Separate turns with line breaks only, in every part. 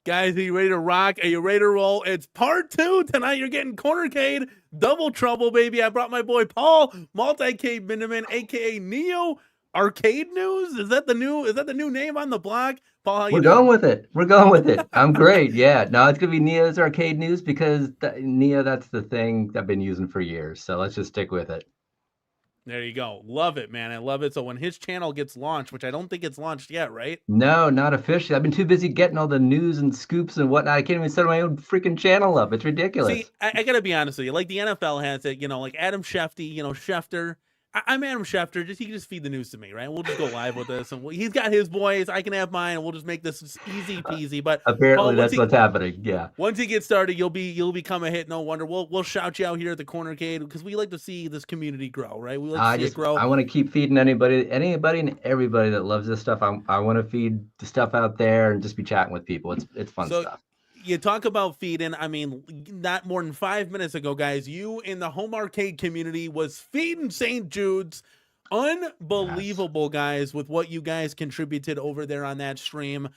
Guys, are you ready to rock? Are you ready to roll? It's part 2 tonight. You're getting Cornercade, double trouble, baby. I brought my boy Paul, Multi-Cade Bindeman, aka Neo Arcade News. Is that the new name on the block? Paul, how you
We're
doing?
going with it. We're going with it. I'm great. Yeah. No, it's gonna be Neo's Arcade News because Neo, that's the thing I've been using for years. So let's just stick with it.
There you go. Love it, man. I love it. So when his channel gets launched, which I don't think it's launched yet, right?
No, not officially. I've been too busy getting all the news and scoops and whatnot. I can't even set my own freaking channel up. It's
See,
ridiculous.
I gotta be honest with you. Like the NFL has it, like Adam Schefter, Schefter. I'm Adam Schefter. He can just feed the news to me, right? We'll just go live with this, and he's got his boys. I can have mine, and we'll just make this easy peasy. But Paul,
Apparently, that's what's happening. Yeah.
once he gets started, you'll become a hit. No wonder. We'll shout you out here at the Cornercade because we like to see this community grow, right? We like to see it grow.
I want to keep feeding anybody and everybody that loves this stuff. I want to feed the stuff out there and just be chatting with people. It's fun
So
stuff.
you talk about feeding. I mean, not more than 5 minutes ago, guys, you in the home arcade community was feeding St. Jude's.
Yes.
Unbelievable, guys, with what you guys contributed over there on that stream.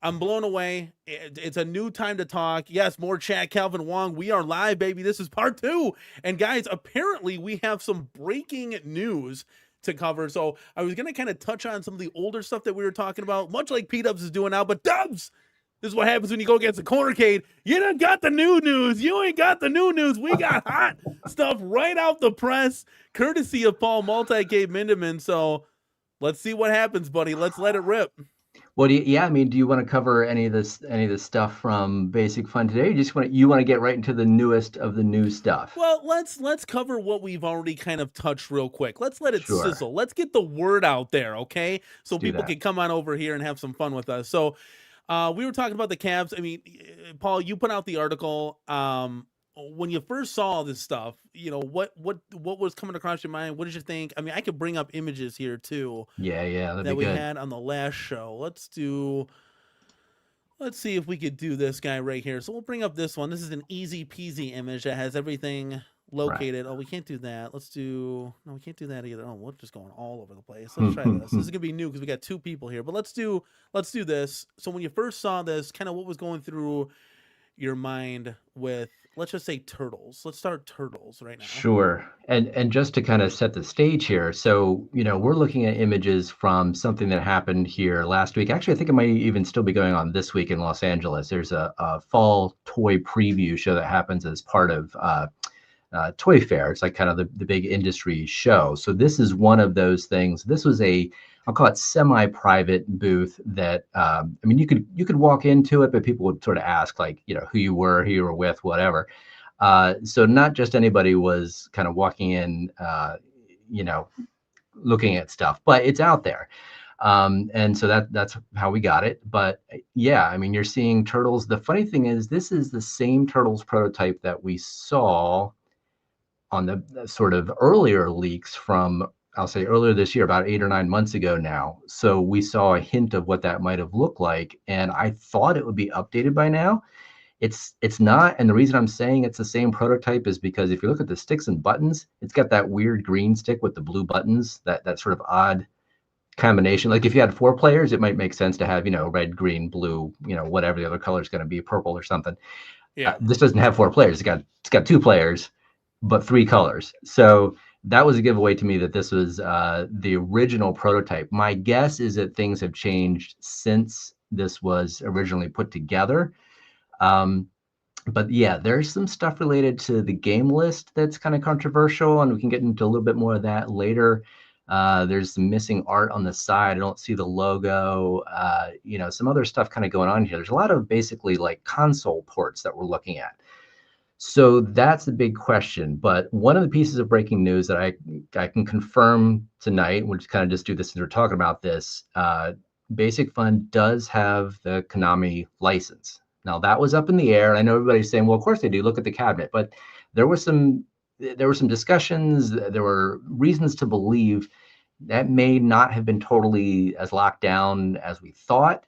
I'm blown away. It's a new time to talk. Yes, more chat. Calvin Wong, we are live, baby. This is part 2. And guys, apparently we have some breaking news to cover. So I was going to kind of touch on some of the older stuff that we were talking about, much like P-Dubs is doing now. But Dubs, this is what happens when you go against the Cornercade. You done got the new news. You ain't got the new news. We got hot stuff right out the press, courtesy of Paul Multi-Cade Mindeman. So let's see what happens, buddy. Let's let it rip.
Well, yeah, I mean, do you want to cover any of this stuff from Basic Fun today? Or you want to get right into the newest of the new stuff?
Well, let's cover what we've already kind of touched real quick. Let's let it
Sure.
sizzle. Let's get the word out there, okay? So
Let's do
people
that.
can come on over here and have some fun with us. So we were talking about the Cavs. I mean, Paul, you put out the article. When you first saw this stuff, what was coming across your mind? What did you think? I mean, I could bring up images here too
Yeah, that'd be
that we
good.
had on the last show. Let's see if we could do this guy right here. So we'll bring up this one. This is an easy peasy image that has everything
Right.
located. Oh, we can't do that. No, we can't do that either. Oh, we're just going all over the place. Let's try this. This is gonna be new because we got 2 people here. But let's do this. So when you first saw this, kind of what was going through your mind with, let's just say, turtles. Let's start turtles right now.
Sure. And just to kind of set the stage here, so we're looking at images from something that happened here last week. Actually, I think it might even still be going on this week in Los Angeles. There's a fall toy preview show that happens as part of Toy Fair. It's like kind of the big industry show. So this is one of those things. This was I'll call it semi-private booth that I mean, you could walk into it, but people would sort of ask like, who you were with, whatever. So not just anybody was kind of walking in, you know, looking at stuff, but it's out there. And so that's how we got it. But yeah, I mean, you're seeing turtles. The funny thing is, this is the same turtles prototype that we saw on the sort of earlier leaks from, I'll say earlier this year, about 8 or 9 months ago now. So we saw a hint of what that might have looked like. And I thought it would be updated by now. It's not. And the reason I'm saying it's the same prototype is because if you look at the sticks and buttons, it's got that weird green stick with the blue buttons, that sort of odd combination. Like if you had 4 players, it might make sense to have, red, green, blue, whatever the other color is going to be, purple or something.
Yeah.
This doesn't have 4 players. It's got 2 players, but 3 colors. So that was a giveaway to me that this was the original prototype. My guess is that things have changed since this was originally put together. But yeah, there's some stuff related to the game list that's kind of controversial, and we can get into a little bit more of that later. There's some missing art on the side. I don't see the logo. Some other stuff kind of going on here. There's a lot of basically like console ports that we're looking at. So that's the big question. But one of the pieces of breaking news that I can confirm tonight, we'll just kind of just do this as we're talking about this. Basic Fun does have the Konami license. Now that was up in the air. I know everybody's saying, well, of course they do. Look at the cabinet. But there were some discussions. There were reasons to believe that may not have been totally as locked down as we thought.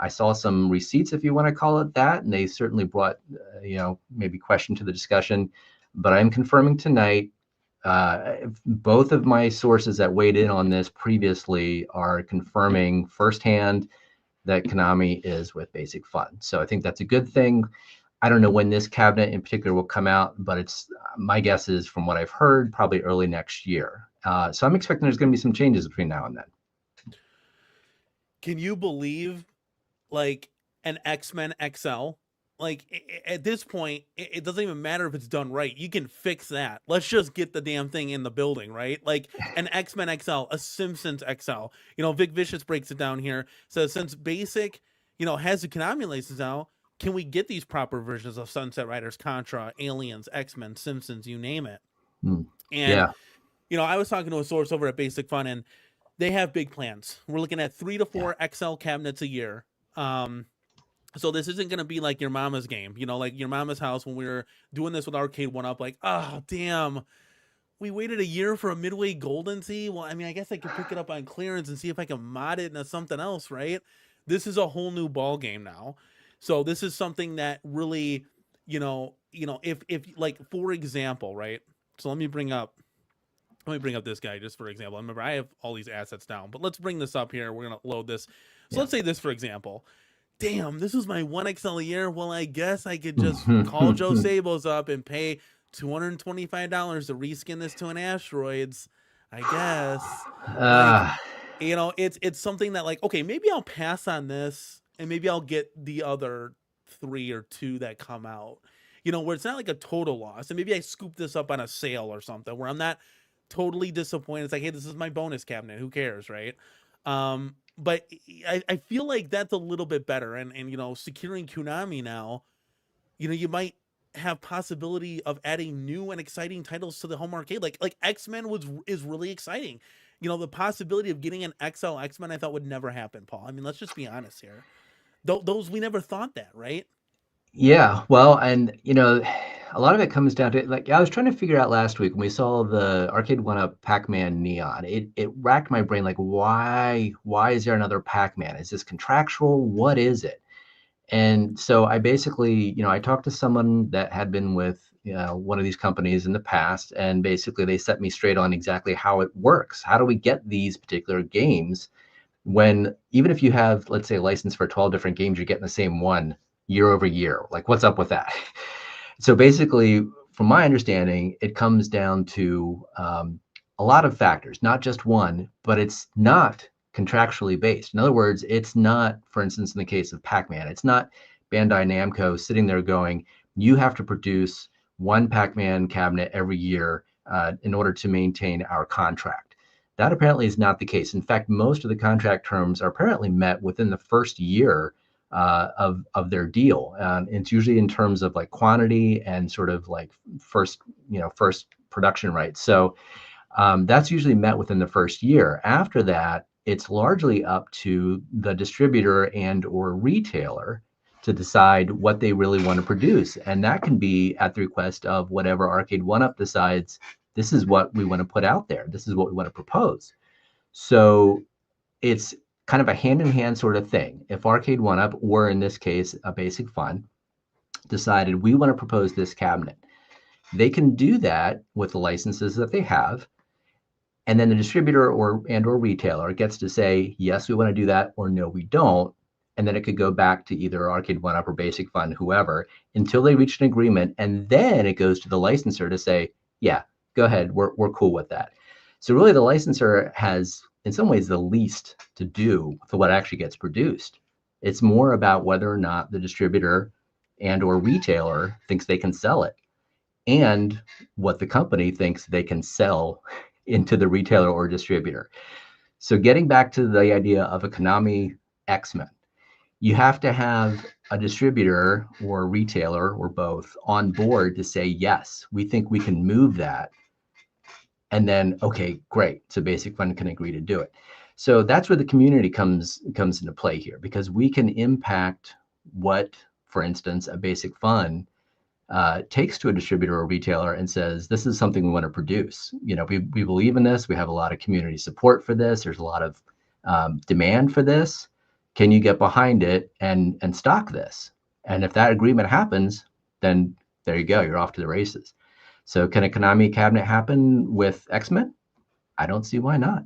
I saw some receipts, if you want to call it that, and they certainly brought, maybe question to the discussion. But I'm confirming tonight. Both of my sources that weighed in on this previously are confirming firsthand that Konami is with Basic Fun. So I think that's a good thing. I don't know when this cabinet in particular will come out, but it's my guess is, from what I've heard, probably early next year. So I'm expecting there's going to be some changes between now and then.
Can you believe like an X-Men XL? Like at this point, it doesn't even matter if it's done right. You can fix that. Let's just get the damn thing in the building, right? Like an X-Men XL, a Simpsons XL. You know, Vic Vicious breaks it down here. So since Basic, you know, has the Konami license now, can we get these proper versions of Sunset Riders, Contra, Aliens, X-Men, Simpsons, you name it? And
Yeah.
you know, I was talking to a source over at Basic Fun, and they have big plans. We're looking at 3 to 4 XL cabinets a year. So this isn't going to be like your mama's game, you know, like your mama's house when we were doing this with Arcade 1-Up, like, oh, damn, we waited a year for a Midway Golden Sea. Well, I mean, I guess I could pick it up on clearance and see if I can mod it into something else, right? This is a whole new ball game now. So this is something that really, if like, for example, right? So let me bring up this guy just for example. Remember, I have all these assets down, but let's bring this up here. We're going to load this. So let's say this, for example. Damn, this was my 1XL a year. Well, I guess I could just call Joe Sabos up and pay $225 to reskin this to an Asteroids. I guess. You know, it's something that, like, okay, maybe I'll pass on this and maybe I'll get the other 3 or 2 that come out. You know, where it's not like a total loss. And maybe I scoop this up on a sale or something where I'm not totally disappointed. It's like, hey, this is my bonus cabinet. Who cares, right? But I feel like that's a little bit better. And you know, securing Konami now, you know, you might have possibility of adding new and exciting titles to the home arcade. Like X-Men is really exciting. You know, the possibility of getting an XL X-Men I thought would never happen, Paul. I mean, let's just be honest here. Those we never thought that, right?
Yeah, well, and you know, a lot of it comes down to, like, I was trying to figure out last week when we saw the Arcade 1-Up Pac-Man Neon. It racked my brain, like, why is there another Pac-Man? Is this contractual? What is it? And so I basically, you know, I talked to someone that had been with, you know, one of these companies in the past, and basically they set me straight on exactly how it works. How do we get these particular games when, even if you have, let's say, a license for 12 different games, you're getting the same one year over year? Like, what's up with that? So basically, from my understanding, it comes down to a lot of factors, not just one, but it's not contractually based. In other words, it's not, for instance, in the case of Pac-Man, it's not Bandai Namco sitting there going, you have to produce one Pac-Man cabinet every year in order to maintain our contract. That apparently is not the case. In fact, most of the contract terms are apparently met within the first year of their deal. It's usually in terms of like quantity and sort of like first production rights. So that's usually met within the first year. After that, it's largely up to the distributor and or retailer to decide what they really want to produce. And that can be at the request of whatever Arcade 1-Up decides, this is what we want to put out there. This is what we want to propose. So it's kind of a hand-in-hand sort of thing. If Arcade 1-Up, or in this case, a Basic Fun, decided we want to propose this cabinet, they can do that with the licenses that they have. And then the distributor or retailer gets to say, yes, we want to do that, or no, we don't. And then it could go back to either Arcade 1-Up or Basic Fun, whoever, until they reach an agreement. And then it goes to the licensor to say, yeah, go ahead, we're cool with that. So really the licensor has, in some ways, the least to do with what actually gets produced. It's more about whether or not the distributor and or retailer thinks they can sell it, and what the company thinks they can sell into the retailer or distributor. So getting back to the idea of a Konami X-Men, you have to have a distributor or a retailer or both on board to say, yes, we think we can move that. And then, okay, great. So Basic Fun can agree to do it. So that's where the community comes into play here, because we can impact what, for instance, a Basic Fun takes to a distributor or retailer and says, this is something we want to produce. You know, we believe in this. We have a lot of community support for this. There's a lot of demand for this. Can you get behind it and stock this? And if that agreement happens, then there you go. You're off to the races. So can a Konami cabinet happen with X-Men? I don't see why not.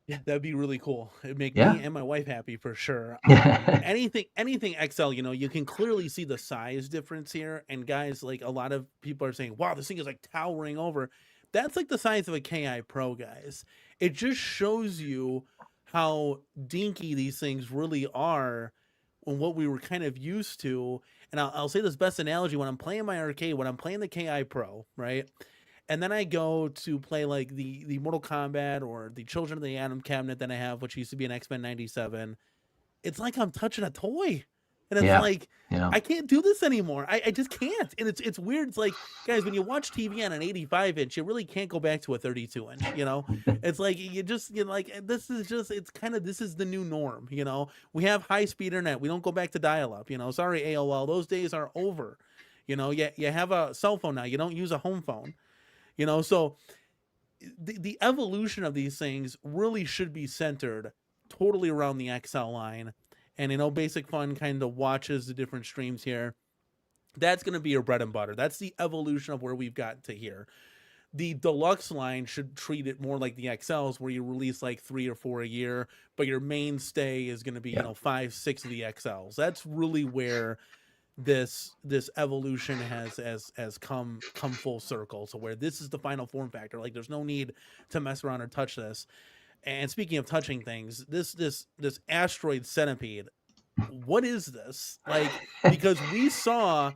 Yeah, that'd be really cool. It'd make me
Yeah.
and my wife happy for sure. Anything XL, you can clearly see the size difference here. And guys, like a lot of people are saying, wow, this thing is like towering over. That's like the size of a KI Pro, guys. It just shows you how dinky these things really are and what we were kind of used to. And I'll say this best analogy when I'm playing my arcade, when I'm playing the KI Pro, right? And then I go to play like the Mortal Kombat or the Children of the Atom cabinet that I have, which used to be an X Men '97. It's like I'm touching a toy, and it's
Yeah.
like
Yeah.
I can't do this anymore. I just can't, and it's weird. It's like, guys, when you watch TV on an 85-inch, you really can't go back to a 32-inch. It's like you're like, this is just, it's kind of, this is the new norm. We have high speed internet. We don't go back to dial up. Sorry AOL, those days are over. You have a cell phone now. You don't use a home phone. So the evolution of these things really should be centered totally around the XL line. And Basic Fun kind of watches the different streams here. That's going to be your bread and butter. That's the evolution of where we've got to here. The deluxe line should treat it more like the XLs, where you release like 3 or 4 a year, but your mainstay is going to be,
Yeah.
5, 6 of the XLs. That's really where this evolution has come full circle, to where this is the final form factor. Like, there's no need to mess around or touch this. And speaking of touching things, this asteroid centipede, what is this? Like, because we saw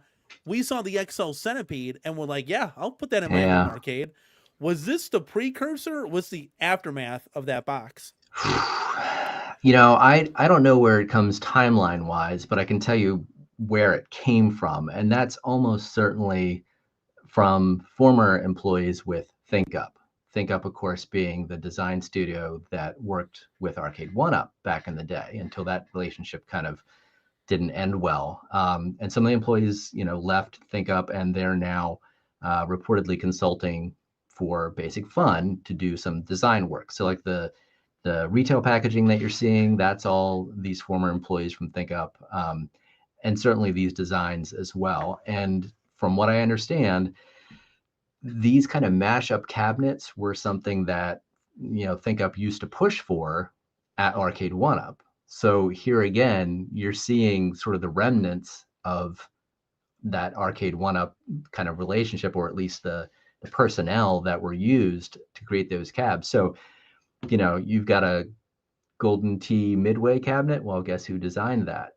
the XL centipede and we're like, yeah, I'll put that in my home
Yeah.
arcade. Was this the precursor? Was the aftermath of that box?
I don't know where it comes timeline wise, but I can tell you where it came from, and that's almost certainly from former employees with ThinkUp. ThinkUp, of course, being the design studio that worked with Arcade One Up back in the day, until that relationship kind of didn't end well. And some of the employees, left ThinkUp, and they're now reportedly consulting for Basic Fun to do some design work. So, like the retail packaging that you're seeing, that's all these former employees from ThinkUp, and certainly these designs as well. And from what I understand, these kind of mashup cabinets were something that ThinkUp used to push for at Arcade One Up. So here again, you're seeing sort of the remnants of that Arcade One Up kind of relationship, or at least the personnel that were used to create those cabs. So you've got a Golden Tee Midway cabinet. Well, guess who designed that?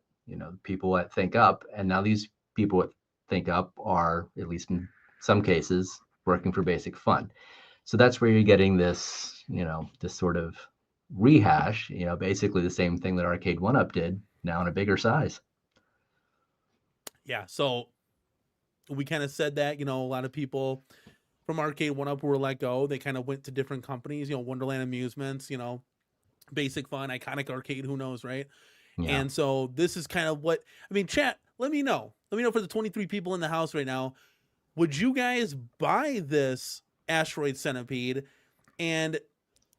People at ThinkUp, and now these people at ThinkUp are, at least in some cases, working for Basic Fun. So that's where you're getting this, this sort of rehash, basically the same thing that Arcade One Up did, now in a bigger size.
Yeah, so we kind of said that, a lot of people from Arcade One Up were let go. They kind of went to different companies, Wonderland Amusements, Basic Fun, Iconic Arcade, who knows, right?
Yeah.
And so this is kind of what, I mean, chat, let me know. Let me know, for the 23 people in the house right now, would you guys buy this asteroid centipede? And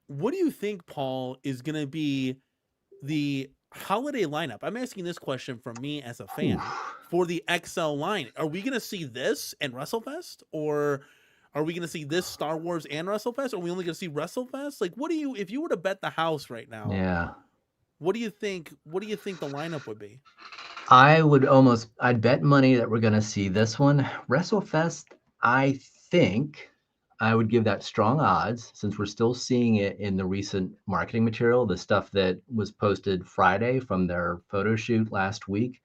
what do you think, Paul, is going to be the holiday lineup? I'm asking this question from me as a fan.
Oof.
For the XL line, are we going to see this and WrestleFest, or are we going to see this Star Wars and WrestleFest? Or are we only going to see WrestleFest? Like, if you were to bet the house right now,
Yeah.
what do you think the lineup would be?
I'd bet money that we're going to see this one. WrestleFest, I think I would give that strong odds, since we're still seeing it in the recent marketing material, the stuff that was posted Friday from their photo shoot last week.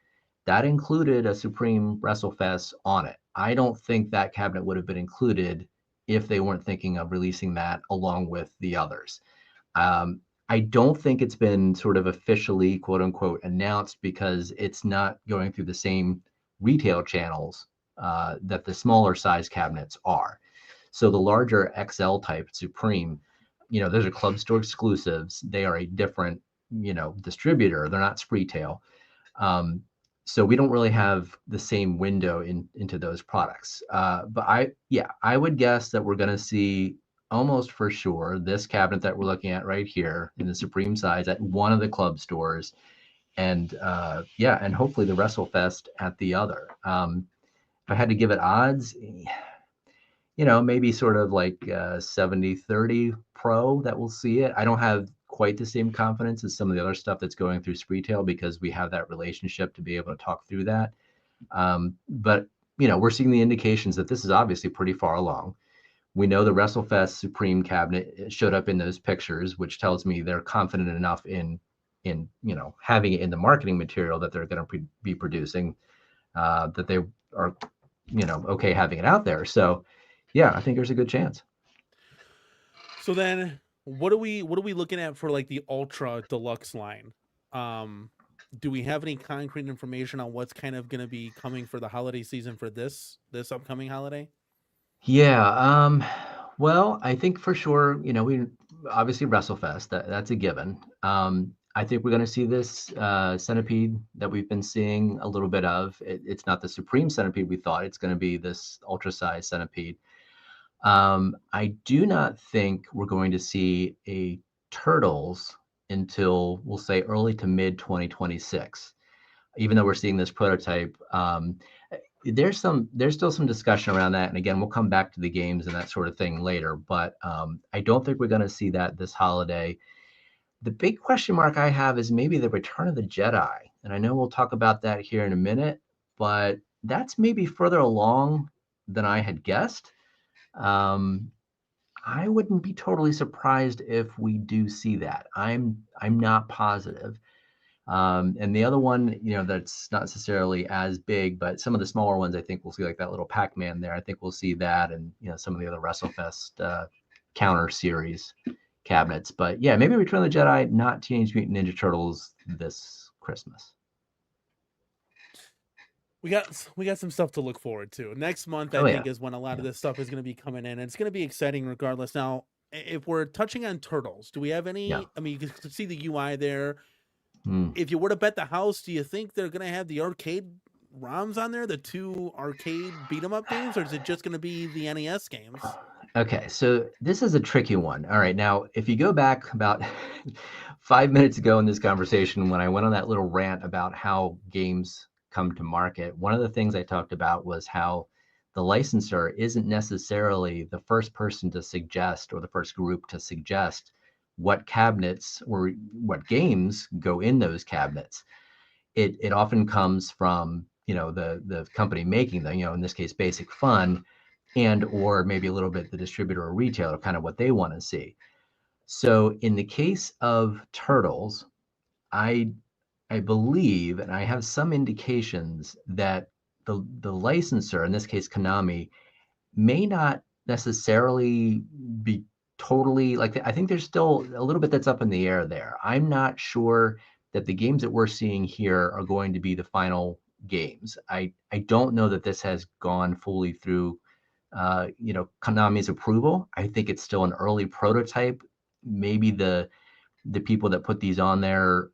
That included a Supreme WrestleFest on it. I don't think that cabinet would have been included if they weren't thinking of releasing that along with the others. I don't think it's been sort of officially, quote unquote, announced, because it's not going through the same retail channels that the smaller size cabinets are. So the larger XL type Supreme, those are club store exclusives. They are a different, distributor. They're not Spreetail. So we don't really have the same window into those products. But I would guess that we're going to see, almost for sure, this cabinet that we're looking at right here in the Supreme size at one of the club stores, and and hopefully the WrestleFest at the other. If I had to give it odds, maybe sort of like 70-30 pro that we'll see it. I don't have quite the same confidence as some of the other stuff that's going through Spreetail, because we have that relationship to be able to talk through that. But we're seeing the indications that this is obviously pretty far along. We know the WrestleFest Supreme cabinet showed up in those pictures, which tells me they're confident enough in having it in the marketing material that they're going to be producing, that they are okay having it out there. So yeah, I think there's a good chance.
So then what are we looking at for like the Ultra Deluxe line? Do we have any concrete information on what's kind of going to be coming for the holiday season for this upcoming holiday?
Yeah, well, I think for sure, we obviously WrestleFest, that's a given. I think we're going to see this Centipede that we've been seeing a little bit of. It's not the Supreme Centipede we thought. It's going to be this ultra size Centipede. I do not think we're going to see a Turtles until, we'll say, early to mid 2026, even though we're seeing this prototype. There's still some discussion around that, and again, we'll come back to the games and that sort of thing later, but I don't think we're going to see that this holiday. The big question mark I have is maybe the Return of the Jedi, and I know we'll talk about that here in a minute, but that's maybe further along than I had guessed. I wouldn't be totally surprised if we do see that. I'm not positive. And the other one, that's not necessarily as big, but some of the smaller ones, I think we'll see, like that little Pac-Man there. I think we'll see that, and some of the other WrestleFest counter series cabinets. But yeah, maybe Return of the Jedi, not Teenage Mutant Ninja Turtles this Christmas.
We got some stuff to look forward to. Next month, I
Oh
think,
yeah,
is when a lot of
yeah.
this stuff is going to be coming in, and it's going to be exciting regardless. Now, if we're touching on Turtles, do we have
Yeah.
any? I mean, you can see the UI there.
Mm.
If you were to bet the house, do you think they're going to have the arcade ROMs on there, the 2 arcade beat 'em up games, or is it just going to be the NES games?
Okay, so this is a tricky one. All right, now if you go back about 5 minutes ago in this conversation, when I went on that little rant about how games come to market, one of the things I talked about was how the licensor isn't necessarily the first person to suggest, or the first group to suggest, what cabinets or what games go in those cabinets. It often comes from the company making them, in this case Basic Fun, and or maybe a little bit the distributor or retailer, kind of what they want to see. So in the case of Turtles, I I believe, and I have some indications that the licensor, in this case Konami, may not necessarily be totally like, I think there's still a little bit that's up in the air there. I'm not sure that the games that we're seeing here are going to be the final games. I don't know that this has gone fully through Konami's approval. I think it's still an early prototype. Maybe the people that put these on there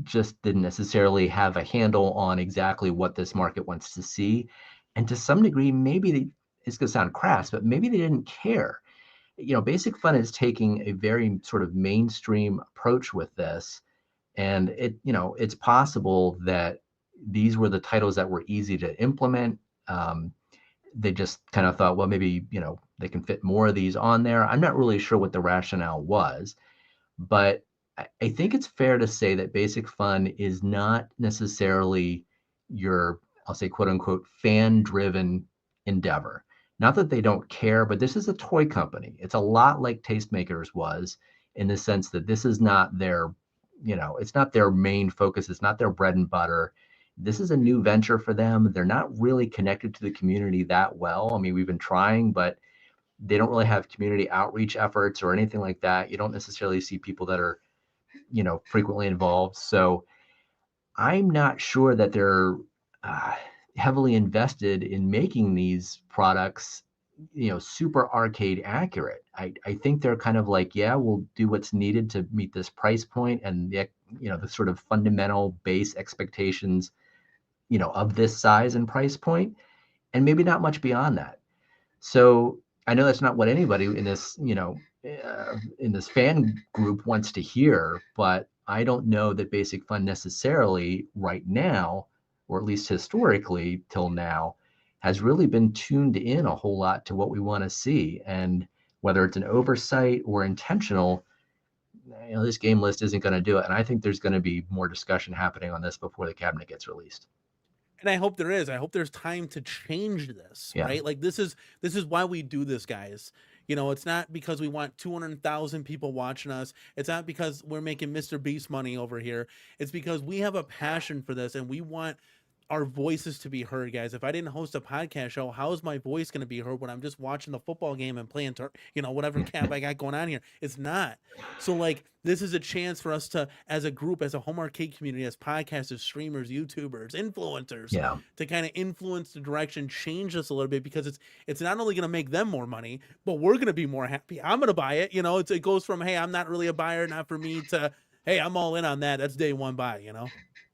just didn't necessarily have a handle on exactly what this market wants to see. And to some degree, it's going to sound crass, but maybe they didn't care. Basic Fun is taking a very sort of mainstream approach with this. And it's possible that these were the titles that were easy to implement. They just kind of thought, well, maybe, they can fit more of these on there. I'm not really sure what the rationale was, but I think it's fair to say that Basic Fun is not necessarily your, I'll say, quote unquote, fan driven endeavor. Not that they don't care, but this is a toy company. It's a lot like Tastemakers was, in the sense that this is not their, it's not their main focus. It's not their bread and butter. This is a new venture for them. They're not really connected to the community that well. I mean, we've been trying, but they don't really have community outreach efforts or anything like that. You don't necessarily see people that are, frequently involved. So I'm not sure that they're heavily invested in making these products, super arcade accurate. I think they're kind of like, yeah, we'll do what's needed to meet this price point and the sort of fundamental base expectations, of this size and price point, and maybe not much beyond that. So I know that's not what anybody in this, in this fan group wants to hear, but I don't know that Basic Fun necessarily right now, or at least historically till now, has really been tuned in a whole lot to what we want to see. And whether it's an oversight or intentional, this game list isn't going to do it. And I think there's going to be more discussion happening on this before the cabinet gets released.
And I hope there is. I hope there's time to change this,
Yeah.
right? Like this is why we do this, guys. It's not because we want 200,000 people watching us. It's not because we're making Mr. Beast money over here. It's because we have a passion for this and we want our voices to be heard, guys. If I didn't host a podcast show, how is my voice going to be heard when I'm just watching the football game and playing, whatever cap I got going on here? It's not. So, like, this is a chance for us to, as a group, as a home arcade community, as podcasters, streamers, YouTubers, influencers,
Yeah.
to kind of influence the direction, change this a little bit, because it's not only going to make them more money, but we're going to be more happy. I'm going to buy it. It goes from, hey, I'm not really a buyer, not for me, to, hey, I'm all in on that. That's day one buy,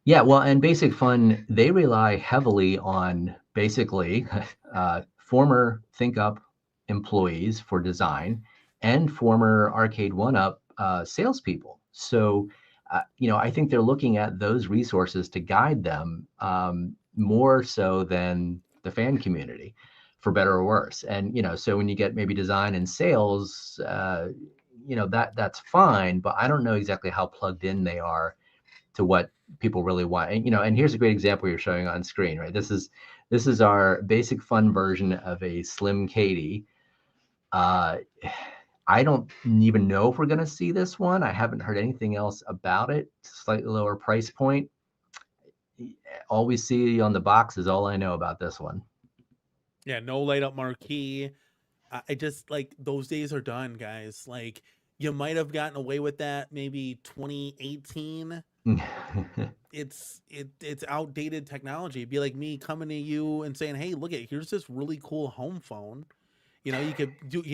Yeah, well, and Basic Fun, they rely heavily on basically former ThinkUp employees for design and former Arcade One-Up salespeople. So, I think they're looking at those resources to guide them more so than the fan community, for better or worse. And, so when you get maybe design and sales, that's fine, but I don't know exactly how plugged in they are to what people really want. And here's a great example you're showing on screen, right? This is our Basic Fun version of a Slim Katie. I don't even know if we're going to see this one. I haven't heard anything else about it. Slightly lower price point. All we see on the box is all I know about this one.
Yeah, no light up marquee. I just, like, those days are done, guys. Like, you might have gotten away with that maybe 2018. It's outdated technology. It'd be like me coming to you and saying, hey, look, here's this really cool home phone. You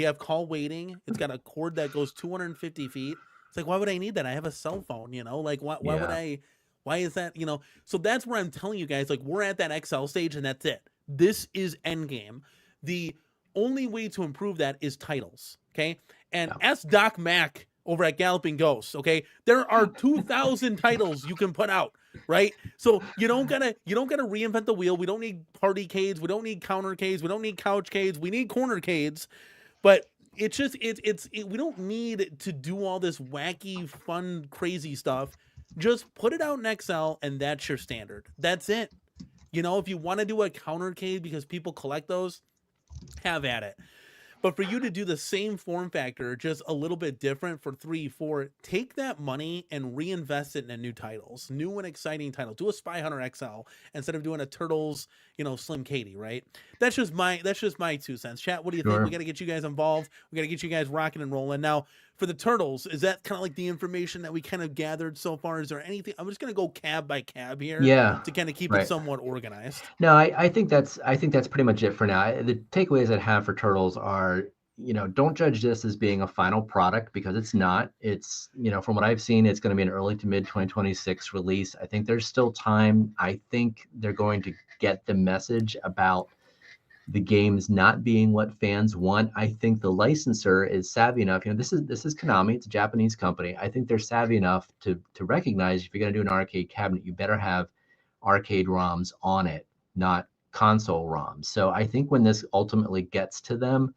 have call waiting. It's got a cord that goes 250 feet. It's like, why would I need that? I have a cell phone, like, why would I, why is that, so that's where I'm telling you guys, like, we're at that XL stage and that's it. This is endgame. The only way to improve that is titles. Okay. And ask Doc Mack over at Galloping Ghosts. Okay. There are 2,000 titles you can put out. Right. So you don't gotta reinvent the wheel. We don't need party cades. We don't need counter cades. We don't need couch cades. We need corner cades. But it's just, we don't need to do all this wacky, fun, crazy stuff. Just put it out in XL and that's your standard. That's it. If you want to do a countercade because people collect those, have at it. But for you to do the same form factor, just a little bit different for 3, 4, take that money and reinvest it in new titles, new and exciting titles. Do a Spy Hunter XL instead of doing a Turtles, Slim Katie, right? That's just my 2 cents. Chat, what do you think? We got to get you guys involved. We got to get you guys rocking and rolling. Now, for the Turtles, is that kind of like the information that we kind of gathered so far? Is there anything? I'm just going to go cab by cab here to kind of keep it somewhat organized.
No, I think that's pretty much it for now. The takeaways I have for Turtles are, don't judge this as being a final product, because it's not. It's, from what I've seen, it's going to be an early to mid 2026 release. I think there's still time. I think they're going to get the message about the games not being what fans want. I think the licensor is savvy enough. This is Konami. It's a Japanese company. I think they're savvy enough to recognize, if you're going to do an arcade cabinet, you better have arcade ROMs on it, not console ROMs. So I think when this ultimately gets to them,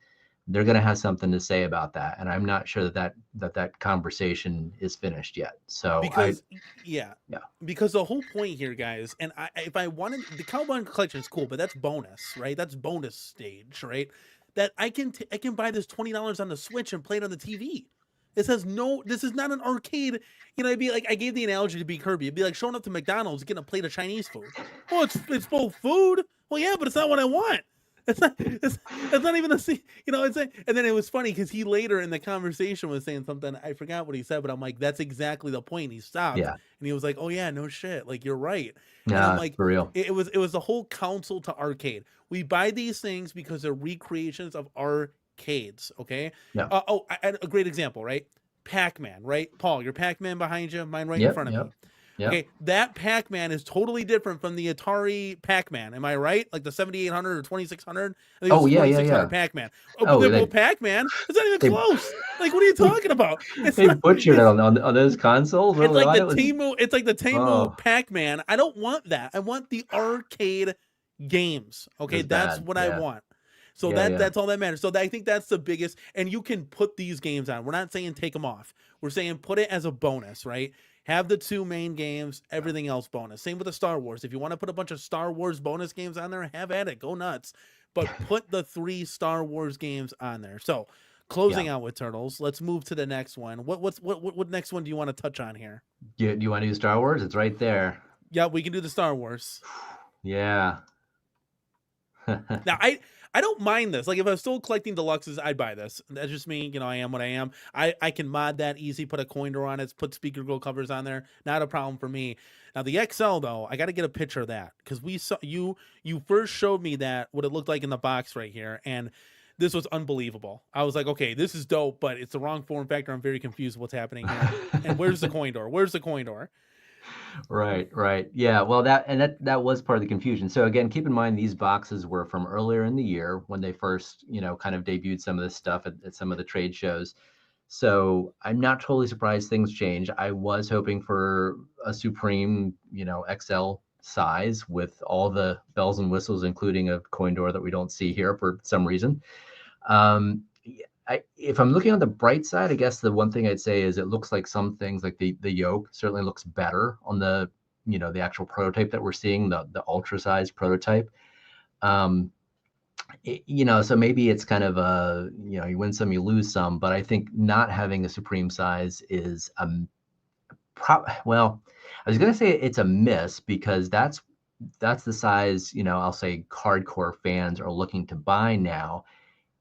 they're going to have something to say about that. And I'm not sure that conversation is finished yet. So
because the whole point here, guys, and if I wanted, the Cowboy Collection is cool, but that's bonus, right? That's bonus stage, right? That I can buy this $20 on the Switch and play it on the TV. This is not an arcade. It'd be like, I gave the analogy to B Kirby. It'd be like showing up to McDonald's getting a plate of Chinese food. Oh, it's both food. Well, yeah, but it's not what I want. It's not even a scene, it's and then it was funny because he later in the conversation was saying something, I forgot what he said, but I'm like, that's exactly the point. He stopped and he was like, oh yeah, no shit, like, you're right. And I'm like,
for real.
It was the whole counsel to arcade. We buy these things because they're recreations of arcades. Okay.
Yeah.
A great example, right? Pac-Man, right? Paul, your Pac-Man behind you, mine right in front of me.
Yep.
Okay, that Pac-Man is totally different from the Atari Pac-Man. Am I right? Like the 7800 or 2600? I think
oh, yeah.
Pac-Man. Well, Pac-Man, it's not even close. Like, what are you talking about?
They butchered it on those consoles.
It's like the Temu Pac-Man. I don't want that. I want the arcade games. Okay, that's what I want. So
Yeah, yeah.
that's all that matters. So I think that's the biggest. And you can put these games on. We're not saying take them off. We're saying put it as a bonus, right? Have the 2 main games, everything else bonus. Same with the Star Wars. If you want to put a bunch of Star Wars bonus games on there, have at it. Go nuts. But put the 3 Star Wars games on there. So closing
Yeah.
out with Turtles, let's move to the next one. What next one do you want to touch on here?
Do you want to do Star Wars? It's right there.
Yeah, we can do the Star Wars.
Yeah.
Now, I don't mind this. Like, if I was still collecting deluxes, I'd buy this. That's just me. You know, I am what I am. I can mod that easy, put a coin door on it, put speaker grill covers on there. Not a problem for me. Now, the XL, though, I got to get a picture of that because we saw you first showed me that, what it looked like in the box right here. And this was unbelievable. I was like, okay, this is dope, but it's the wrong form factor. I'm very confused what's happening here. And where's the coin door? Where's the coin door?
Right, right. Yeah, well, that was part of the confusion. So again, keep in mind these boxes were from earlier in the year when they first, kind of debuted some of this stuff at some of the trade shows. So I'm not totally surprised things change. I was hoping for a Supreme, XL size with all the bells and whistles, including a coin door that we don't see here for some reason. If I'm looking on the bright side, I guess the one thing I'd say is it looks like some things like the yoke certainly looks better on the actual prototype that we're seeing, the ultra size prototype. So maybe it's kind of you win some, you lose some, but I think not having a Supreme size is well, I was going to say it's a miss because that's the size, I'll say hardcore fans are looking to buy now.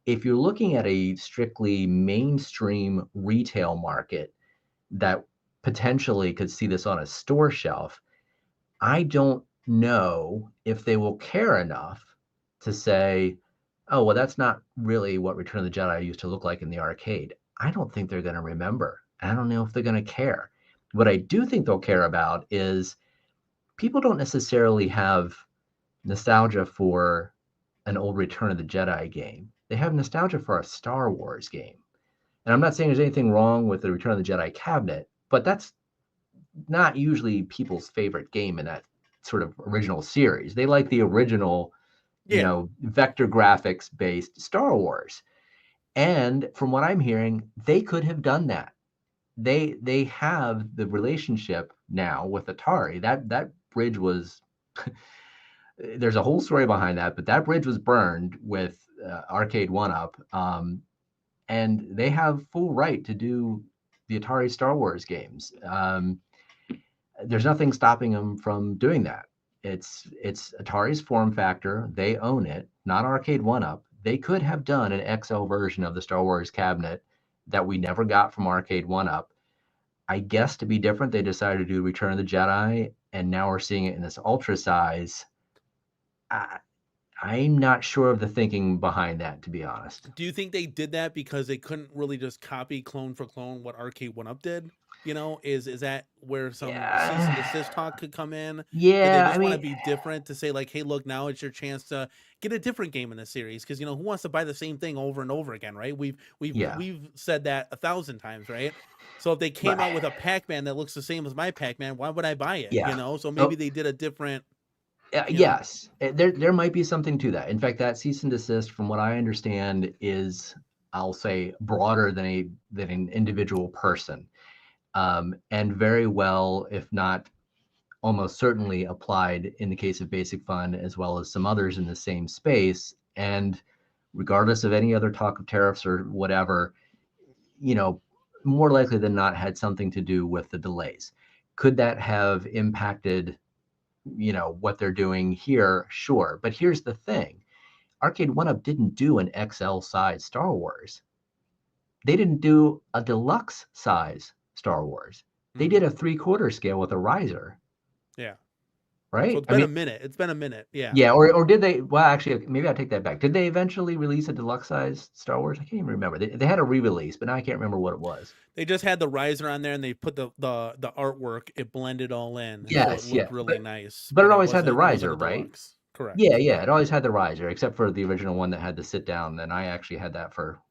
If you're looking at a strictly mainstream retail market that potentially could see this on a store shelf, I don't know if they will care enough to say, oh, well, that's not really what Return of the Jedi used to look like in the arcade. I don't think they're going to remember. I don't know if they're going to care. What I do think they'll care about is people don't necessarily have nostalgia for an old Return of the Jedi game. They have nostalgia for a Star Wars game. And I'm not saying there's anything wrong with the Return of the Jedi cabinet, but that's not usually people's favorite game in that sort of original series. They like the original, vector graphics based Star Wars. And from what I'm hearing, they could have done that. They have the relationship now with Atari. That bridge was there's a whole story behind that, but that bridge was burned with Arcade 1-Up, and they have full right to do the Atari Star Wars games. There's nothing stopping them from doing that. It's Atari's form factor. They own it, not Arcade 1-Up. They could have done an XL version of the Star Wars cabinet that we never got from Arcade 1-Up. I guess to be different, they decided to do Return of the Jedi, and now we're seeing it in this ultra size. I'm not sure of the thinking behind that, to be honest.
Do you think they did that because they couldn't really just copy clone for clone what Arcade 1-Up did? Is that where some cease and desist talk could come in?
Yeah,
Did they just want to be different to say like, hey, look, now it's your chance to get a different game in the series? Because who wants to buy the same thing over and over again, right? We've said that 1,000 times, right? So if they came out with a Pac-Man that looks the same as my Pac-Man, why would I buy it?
Yeah.
So maybe they did a different.
Yes, there might be something to that. In fact, that cease and desist, from what I understand, is, I'll say, broader than an individual person, and very well, if not almost certainly, applied in the case of Basic Fun as well as some others in the same space. And regardless of any other talk of tariffs or whatever, more likely than not, had something to do with the delays. Could that have impacted what they're doing here? Sure. But here's the thing. Arcade 1-Up didn't do an XL size Star Wars. They didn't do a deluxe size Star Wars. They did a 3/4 scale with a riser.
Yeah.
Right?
So it's been a minute. It's been a minute. Yeah.
Yeah. Or did they? Well, actually, maybe I'll take that back. Did they eventually release a deluxe size Star Wars? I can't even remember. They had a re-release, but now I can't remember what it was.
They just had the riser on there, and they put the artwork. It blended all in.
Yes,
so it looked really nice.
But it always had the riser, right?
Deluxe. Correct.
Yeah. It always had the riser, except for the original one that had the sit down. And I actually had that for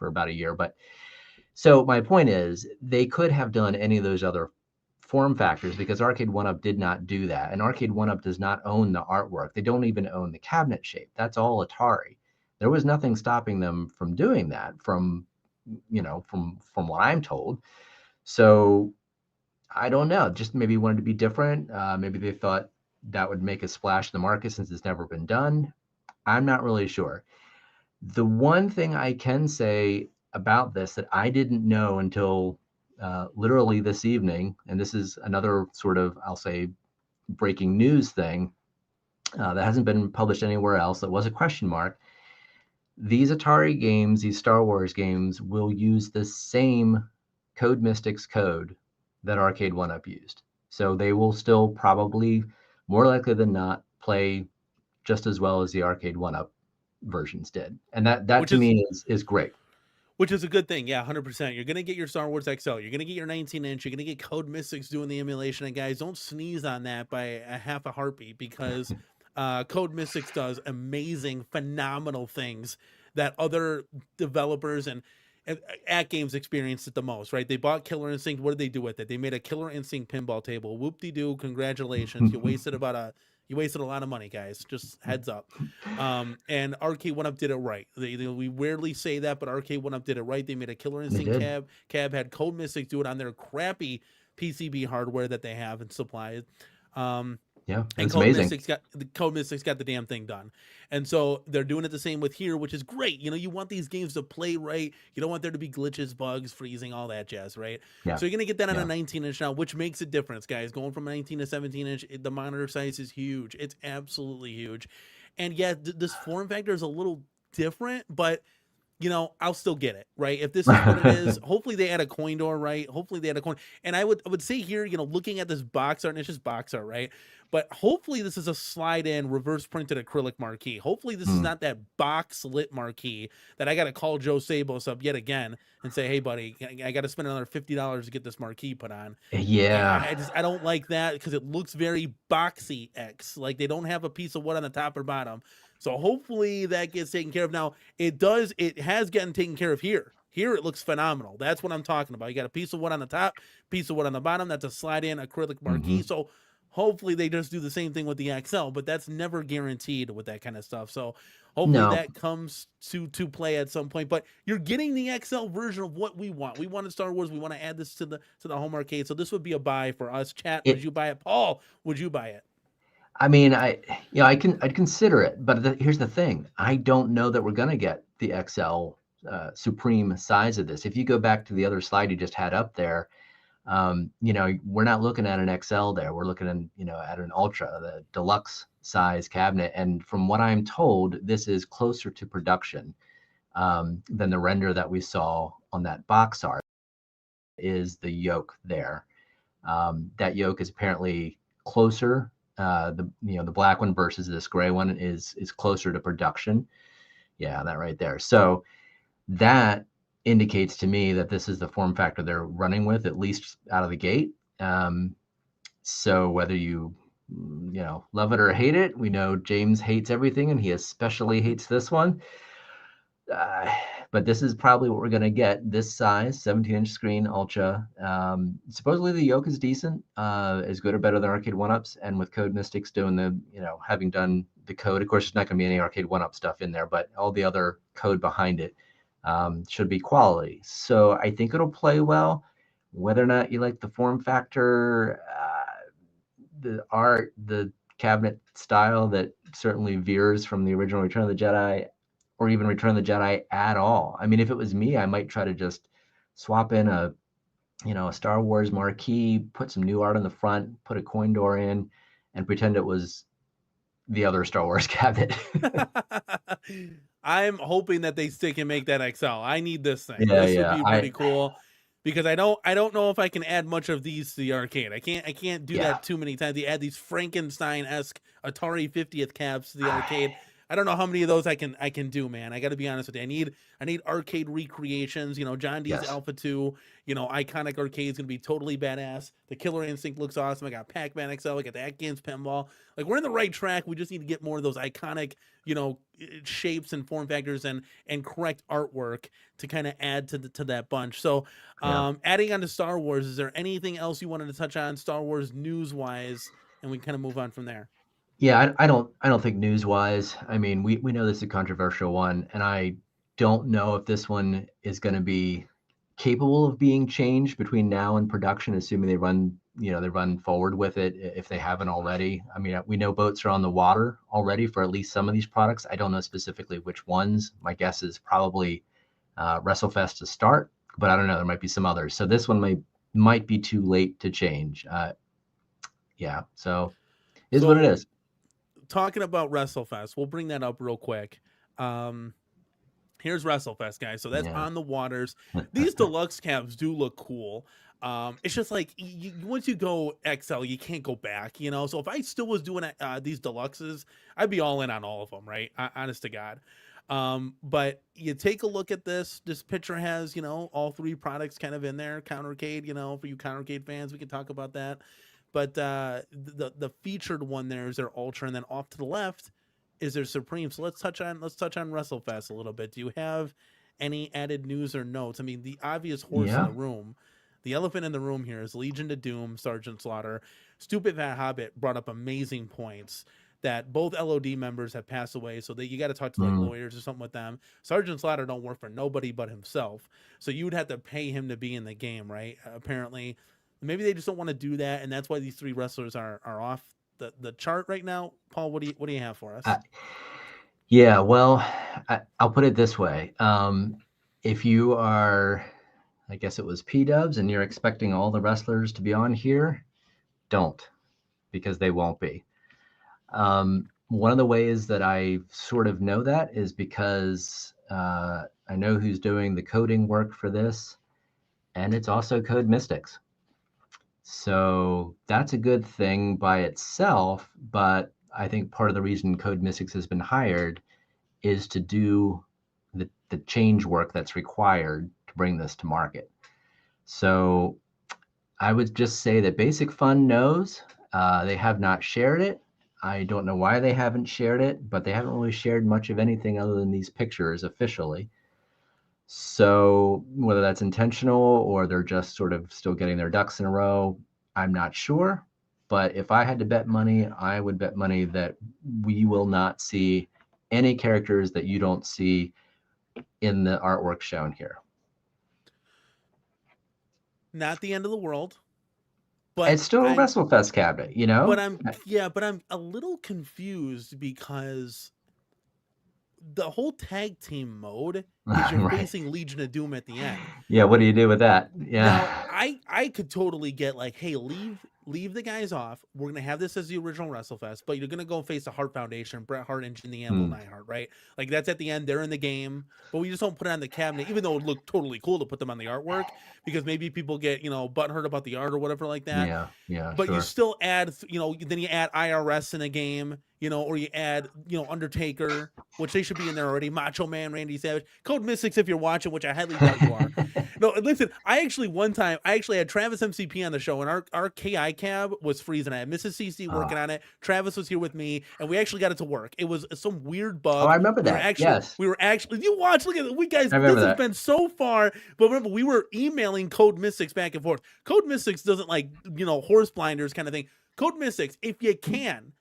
about a year. But so my point is, they could have done any of those other form factors because Arcade 1-Up did not do that. And Arcade 1-Up does not own the artwork. They don't even own the cabinet shape. That's all Atari. There was nothing stopping them from doing that, from from what I'm told. So I don't know. Just maybe wanted to be different. Maybe they thought that would make a splash in the market since it's never been done. I'm not really sure. The one thing I can say about this that I didn't know until literally this evening, and this is another sort of, I'll say, breaking news thing that hasn't been published anywhere else, that was a question mark. These Atari games, these Star Wars games, will use the same Code Mystics code that Arcade 1-Up used. So they will still probably, more likely than not, play just as well as the Arcade 1-Up versions did. And that
which
to
is
me is great.
Which is a good thing. Yeah, 100%. You're going to get your Star Wars XL. You're going to get your 19-inch. You're going to get Code Mystics doing the emulation. And guys, don't sneeze on that by a half a heartbeat, because Code Mystics does amazing, phenomenal things that other developers and at games experienced it the most, right? They bought Killer Instinct. What did they do with it? They made a Killer Instinct pinball table. Whoop-de-doo. Congratulations. You wasted a lot of money, guys. Just heads up. And Arcade 1-Up did it right. We rarely say that, but Arcade 1-Up did it right. They made a Killer
They
Instinct
did.
cab had Code Mystics do it on their crappy PCB hardware that they have and supplied.
Yeah,
And
it's amazing.
Code Mystics got the damn thing done. And so they're doing it the same with here, which is great. You want these games to play right. You don't want there to be glitches, bugs, freezing, all that jazz, right?
Yeah,
So you're gonna get that on a
yeah.
19-inch now, which makes a difference, guys. Going from 19 to 17-inch, the monitor size is huge. It's absolutely huge. And yeah, this form factor is a little different, but I'll still get it, right? If this is what it is, hopefully they add a coin door, right? Hopefully they add a coin. And I would say here, looking at this box art, and it's just box art, right? But hopefully this is a slide in reverse printed acrylic marquee. Hopefully this is
Hmm.
not that box lit marquee that I got to call Joe Sabos up yet again and say, hey, buddy, I got to spend another $50 to get this marquee put on.
Yeah.
I don't like that because it looks very boxy X. Like they don't have a piece of wood on the top or bottom. So hopefully that gets taken care of. Now it has gotten taken care of here. Here it looks phenomenal. That's what I'm talking about. You got a piece of wood on the top, piece of wood on the bottom. That's a slide in acrylic marquee.
Hmm.
So hopefully they just do the same thing with the XL, but that's never guaranteed with that kind of stuff. So hopefully
No,
that comes to play at some point. But you're getting the XL version of what we want. We wanted Star Wars. We want to add this to the home arcade. So this would be a buy for us. Chat, would
it.
you buy it? Paul, would you buy it?
I mean, I'd consider it, but here's the thing: I don't know that we're gonna get the XL supreme size of this. If you go back to the other slide you just had up there, we're not looking at an XL there. We're looking at an Ultra, the deluxe size cabinet. And from what I'm told, this is closer to production than the render that we saw on that box art. Is the yoke there? That yoke is apparently closer. The black one versus this gray one is closer to production. Yeah, that right there. So that indicates to me that this is the form factor they're running with, at least out of the gate. So whether you love it or hate it, we know James hates everything, and he especially hates this one. Uh, but this is probably what we're going to get. This size, 17-inch screen, Ultra. Supposedly the yoke is decent, is good or better than Arcade 1-Ups. And with Code Mystics doing having done the code, of course, there's not going to be any Arcade 1-Up stuff in there, but all the other code behind it should be quality. So I think it'll play well. Whether or not you like the form factor, the art, the cabinet style that certainly veers from the original Return of the Jedi, or even Return of the Jedi at all. I mean, if it was me, I might try to just swap in a Star Wars marquee, put some new art on the front, put a coin door in, and pretend it was the other Star Wars cabinet.
I'm hoping that they stick and make that XL. I need this thing.
Yeah,
This would
yeah.
be pretty cool because I don't know if I can add much of these to the arcade. I can't do
Yeah.
that too many times. They add these Frankenstein-esque Atari 50th cabs to the arcade. I don't know how many of those I can do, man. I got to be honest with you. I need arcade recreations. John D's
Yes.
Alpha 2. Iconic arcade's gonna be totally badass. The Killer Instinct looks awesome. I got Pac-Man XL. I got the Atkins pinball. Like we're in the right track. We just need to get more of those iconic, shapes and form factors and correct artwork to kind of add to that bunch. So,
Yeah.
adding on to Star Wars, is there anything else you wanted to touch on Star Wars news wise, and we kind of move on from there?
Yeah, I don't think news-wise. I mean, we know this is a controversial one, and I don't know if this one is going to be capable of being changed between now and production, assuming they run forward with it if they haven't already. I mean, we know boats are on the water already for at least some of these products. I don't know specifically which ones. My guess is probably WrestleFest to start, but I don't know. There might be some others. So this one might be too late to change. Yeah, so is what it
So
is.
talking about WrestleFest, we'll bring that up real quick. Here's WrestleFest, guys. So that's
Yeah.
on the waters. These deluxe cabs do look cool. It's just like once you go XL, you can't go back, you know. So if I still was doing these deluxes, I'd be all in on all of them, right? Honest to God. But you take a look at this. This picture has, you know, all three products kind of in there. CornerCade, you know, for you CornerCade fans, we can talk about that. But the featured one there is their Ultra, and then off to the left is their Supreme. So let's touch on WrestleFest a little bit. Do you have any added news or notes? I mean, the obvious horse in
Yeah.
the room, the elephant in the room here is Legion of Doom, Sergeant Slaughter. Stupid Fat Hobbit brought up amazing points that both LOD members have passed away, so that you got to talk to like
Mm.
lawyers or something with them. Sergeant Slaughter don't work for nobody but himself, so you would have to pay him to be in the game, right? Apparently, maybe they just don't want to do that, and that's why these three wrestlers are off the chart right now. Paul, what do you have for us?
Yeah, well, I'll put it this way. If you are, I guess it was P-Dubs, and you're expecting all the wrestlers to be on here, don't, because they won't be. One of the ways that I sort of know that is because I know who's doing the coding work for this, and it's also Code Mystics. So that's a good thing by itself, but I think part of the reason Code Mystics has been hired is to do the change work that's required to bring this to market. So I would just say that Basic Fun knows. They have not shared it. I don't know why they haven't shared it, but they haven't really shared much of anything other than these pictures officially. So whether that's intentional or they're just sort of still getting their ducks in a row, I'm not sure. But if I had to bet money, I would bet money that we will not see any characters that you don't see in the artwork shown here.
Not the end of the world, but
It's still a
I'm
WrestleFest cabinet, you
but
know?
I'm yeah, but I'm a little confused because the whole tag team mode is you're
Right.
facing Legion of Doom at the end.
Yeah, what do you do with that?
Now,
Yeah.
I could totally get like, hey, leave the guys off. We're gonna have this as the original WrestleFest, but you're gonna go face the Hart Foundation, Bret Hart and the Anvil
Hmm.
Neidhart, right? Like that's at the end. They're in the game, but we just don't put it on the cabinet, even though it would look totally cool to put them on the artwork because maybe people get butthurt about the art or whatever like that.
Yeah, yeah,
But you
sure.
still add, then you add IRS in a game, or you add, Undertaker, which they should be in there already. Macho Man, Randy Savage, Code Mystics, if you're watching, which I highly doubt you are. No, listen, one time, I actually had Travis MCP on the show, and our KI cab was freezing. I had Mrs. CC working
Ah.
on it. Travis was here with me, and we actually got it to work. It was some weird
Oh, I
bug.
remember that. Yes,
You watch, look at it. We guys,
I
this
remember
has
that.
been so far, but remember, we were emailing Code Mystics back and forth. Code Mystics doesn't like, horse blinders kind of thing. Code Mystics, if you can,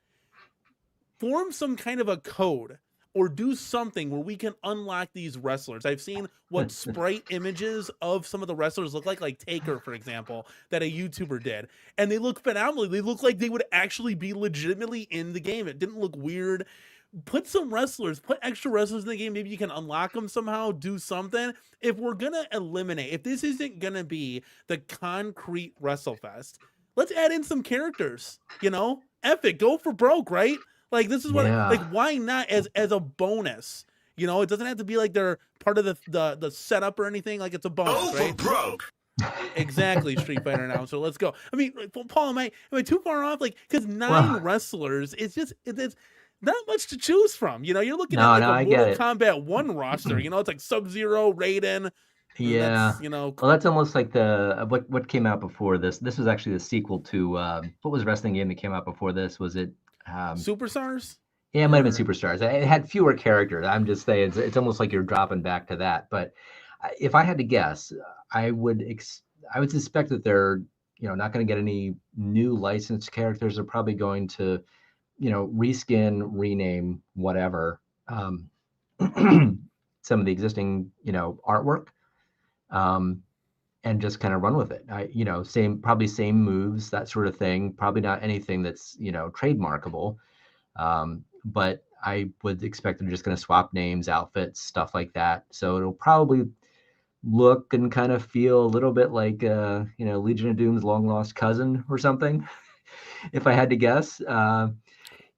form some kind of a code or do something where we can unlock these wrestlers. I've seen what sprite images of some of the wrestlers look like Taker, for example, that a YouTuber did. And they look phenomenal. They look like they would actually be legitimately in the game. It didn't look weird. Put extra wrestlers in the game. Maybe you can unlock them somehow, do something. If we're going to eliminate, if this isn't going to be the concrete WrestleFest, let's add in some characters, Eff it, go for broke, right? Like this is
Yeah.
why not as a bonus? It doesn't have to be like they're part of the setup or anything. Like it's a bonus, right?
Broke.
Exactly, Street Fighter announcer. Let's go. I mean, Paul, am I too far off? Like, because 9
Well,
wrestlers, it's not much to choose from. You're looking at
no,
like
no,
a
I get
Mortal
it.
Kombat 1 roster. It's like Sub-Zero, Raiden, and
Yeah.
that's
Well, that's almost like the what came out before this. This was actually the sequel to what was wrestling game that came out before this? Was it?
Superstars.
Yeah, it might have been
Or
Superstars. It had fewer characters. I'm just saying it's almost like you're dropping back to that. But if I had to guess, I would I would suspect that they're not going to get any new licensed characters. They're probably going to reskin, rename, whatever, some of the existing, artwork, and just kind of run with it. Probably same moves, that sort of thing. Probably not anything that's, trademarkable. But I would expect they're just going to swap names, outfits, stuff like that. So it'll probably look and kind of feel a little bit like, Legion of Doom's long lost cousin or something, if I had to guess. But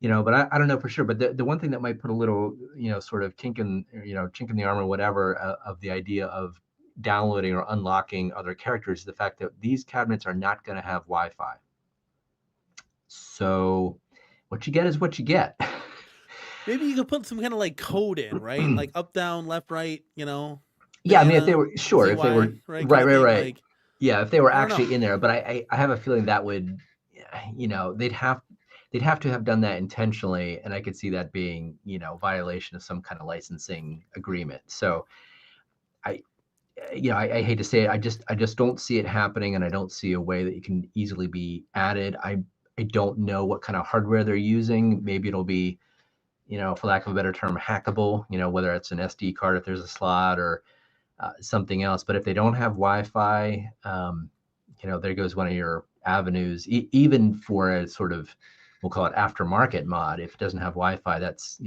I don't know for sure. But the one thing that might put a little, sort of chink in the armor, whatever, of the idea of downloading or unlocking other characters is the fact that these cabinets are not going to have Wi-Fi. So what you get is what you get.
Maybe you could put some kind of like code in, right? Like up, down, left, right,
Yeah, I mean, if they
banana,
were sure, if they
ZY,
were
right? Kind
right,
of
right,
thing.
right.
Like,
Yeah, if they were
I don't know.
actually in there, but I have a feeling that would, they'd have to have done that intentionally, and I could see that being, violation of some kind of licensing agreement. So I, I hate to say it, I just don't see it happening, and I don't see a way that it can easily be added. I don't know what kind of hardware they're using. Maybe it'll be, for lack of a better term, hackable. Whether it's an SD card if there's a slot, or something else. But if they don't have Wi-Fi, there goes one of your avenues. Even for a sort of, we'll call it aftermarket mod, if it doesn't have Wi-Fi, that's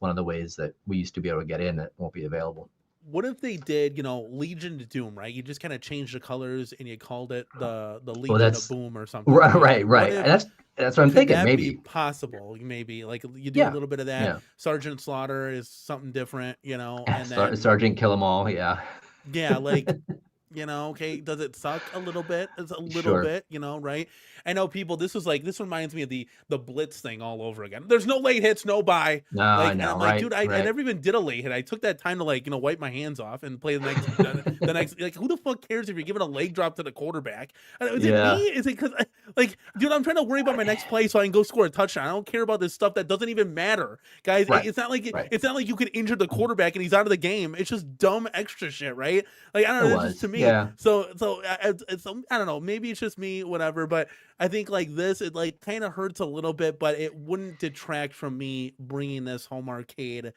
one of the ways that we used to be able to get in that won't be available.
What if they did, Legion of Doom, right? You just kind of changed the colors and you called it the
Well,
Legion of
that's
Boom or something,
right,
right?
right,
Like, what
right.
if
That's what I'm
could
thinking.
that be
Maybe,
possible? Maybe like you do a
yeah,
little bit of that.
yeah.
Sergeant Slaughter is something different, and then
Sergeant Kill 'Em All, yeah,
yeah, like okay, does it suck a little bit? It's a little
sure.
bit, right? I know people. This reminds me of the Blitz thing all over again. There's no late hits, no buy.
No, I
And
know,
I'm like,
right,
dude, I
right.
never even did a late hit. I took that time to wipe my hands off and play the next. Like, who the fuck cares if you're giving a leg drop to the quarterback? Is it me?
Yeah,
Is it because dude, I'm trying to worry about my next play so I can go score a touchdown. I don't care about this stuff that doesn't even matter, guys.
right, right.
It's not like you could injure the quarterback and he's out of the game. It's just dumb extra shit, right? Like, I don't
It
know. It's just
was,
to me.
yeah.
It's I don't know. Maybe it's just me, whatever. But I think like this, it like kind of hurts a little bit, but it wouldn't detract from me bringing this home arcade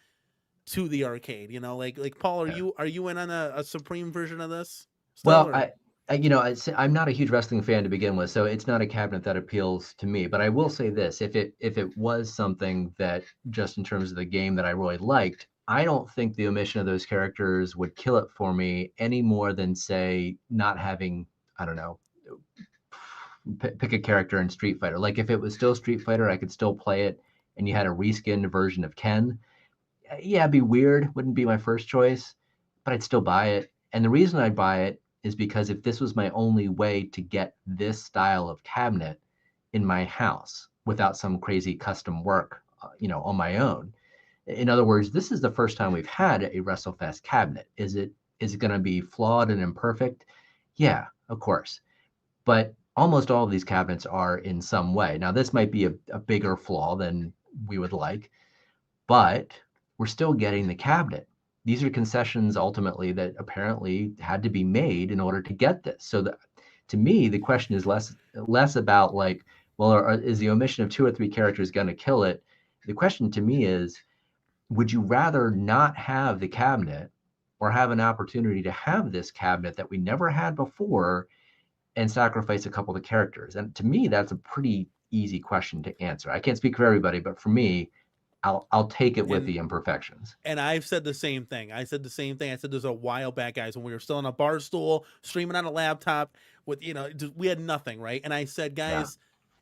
to the arcade. Like Paul,
Yeah.
are you in on a Supreme version of this still
Well,
or?
I'm not a huge wrestling fan to begin with, so it's not a cabinet that appeals to me. But I will say this: if it was something that, just in terms of the game, that I really liked, I don't think the omission of those characters would kill it for me any more than, say, not having, I don't know, pick a character in Street Fighter. Like, if it was still Street Fighter, I could still play it, and you had a reskinned version of Ken. Yeah, it'd be weird. Wouldn't be my first choice, but I'd still buy it. And the reason I'd buy it is because if this was my only way to get this style of cabinet in my house without some crazy custom work, on my own. In other words, this is the first time we've had a WrestleFest cabinet. Is it going to be flawed and imperfect? Yeah, of course. But almost all of these cabinets are in some way. Now, this might be a bigger flaw than we would like, but we're still getting the cabinet. These are concessions ultimately that apparently had to be made in order to get this. So that, to me, the question is less about like, well, is the omission of 2 or 3 characters going to kill it? The question to me is, would you rather not have the cabinet, or have an opportunity to have this cabinet that we never had before, and sacrifice a couple of the characters? And to me, that's a pretty easy question to answer. I can't speak for everybody, but for me, I'll take it with
And
the imperfections.
I've said the same thing. I said this a while back, guys, when we were still on a bar stool, streaming on a laptop with, we had nothing, right? And I said,
Yeah.
guys,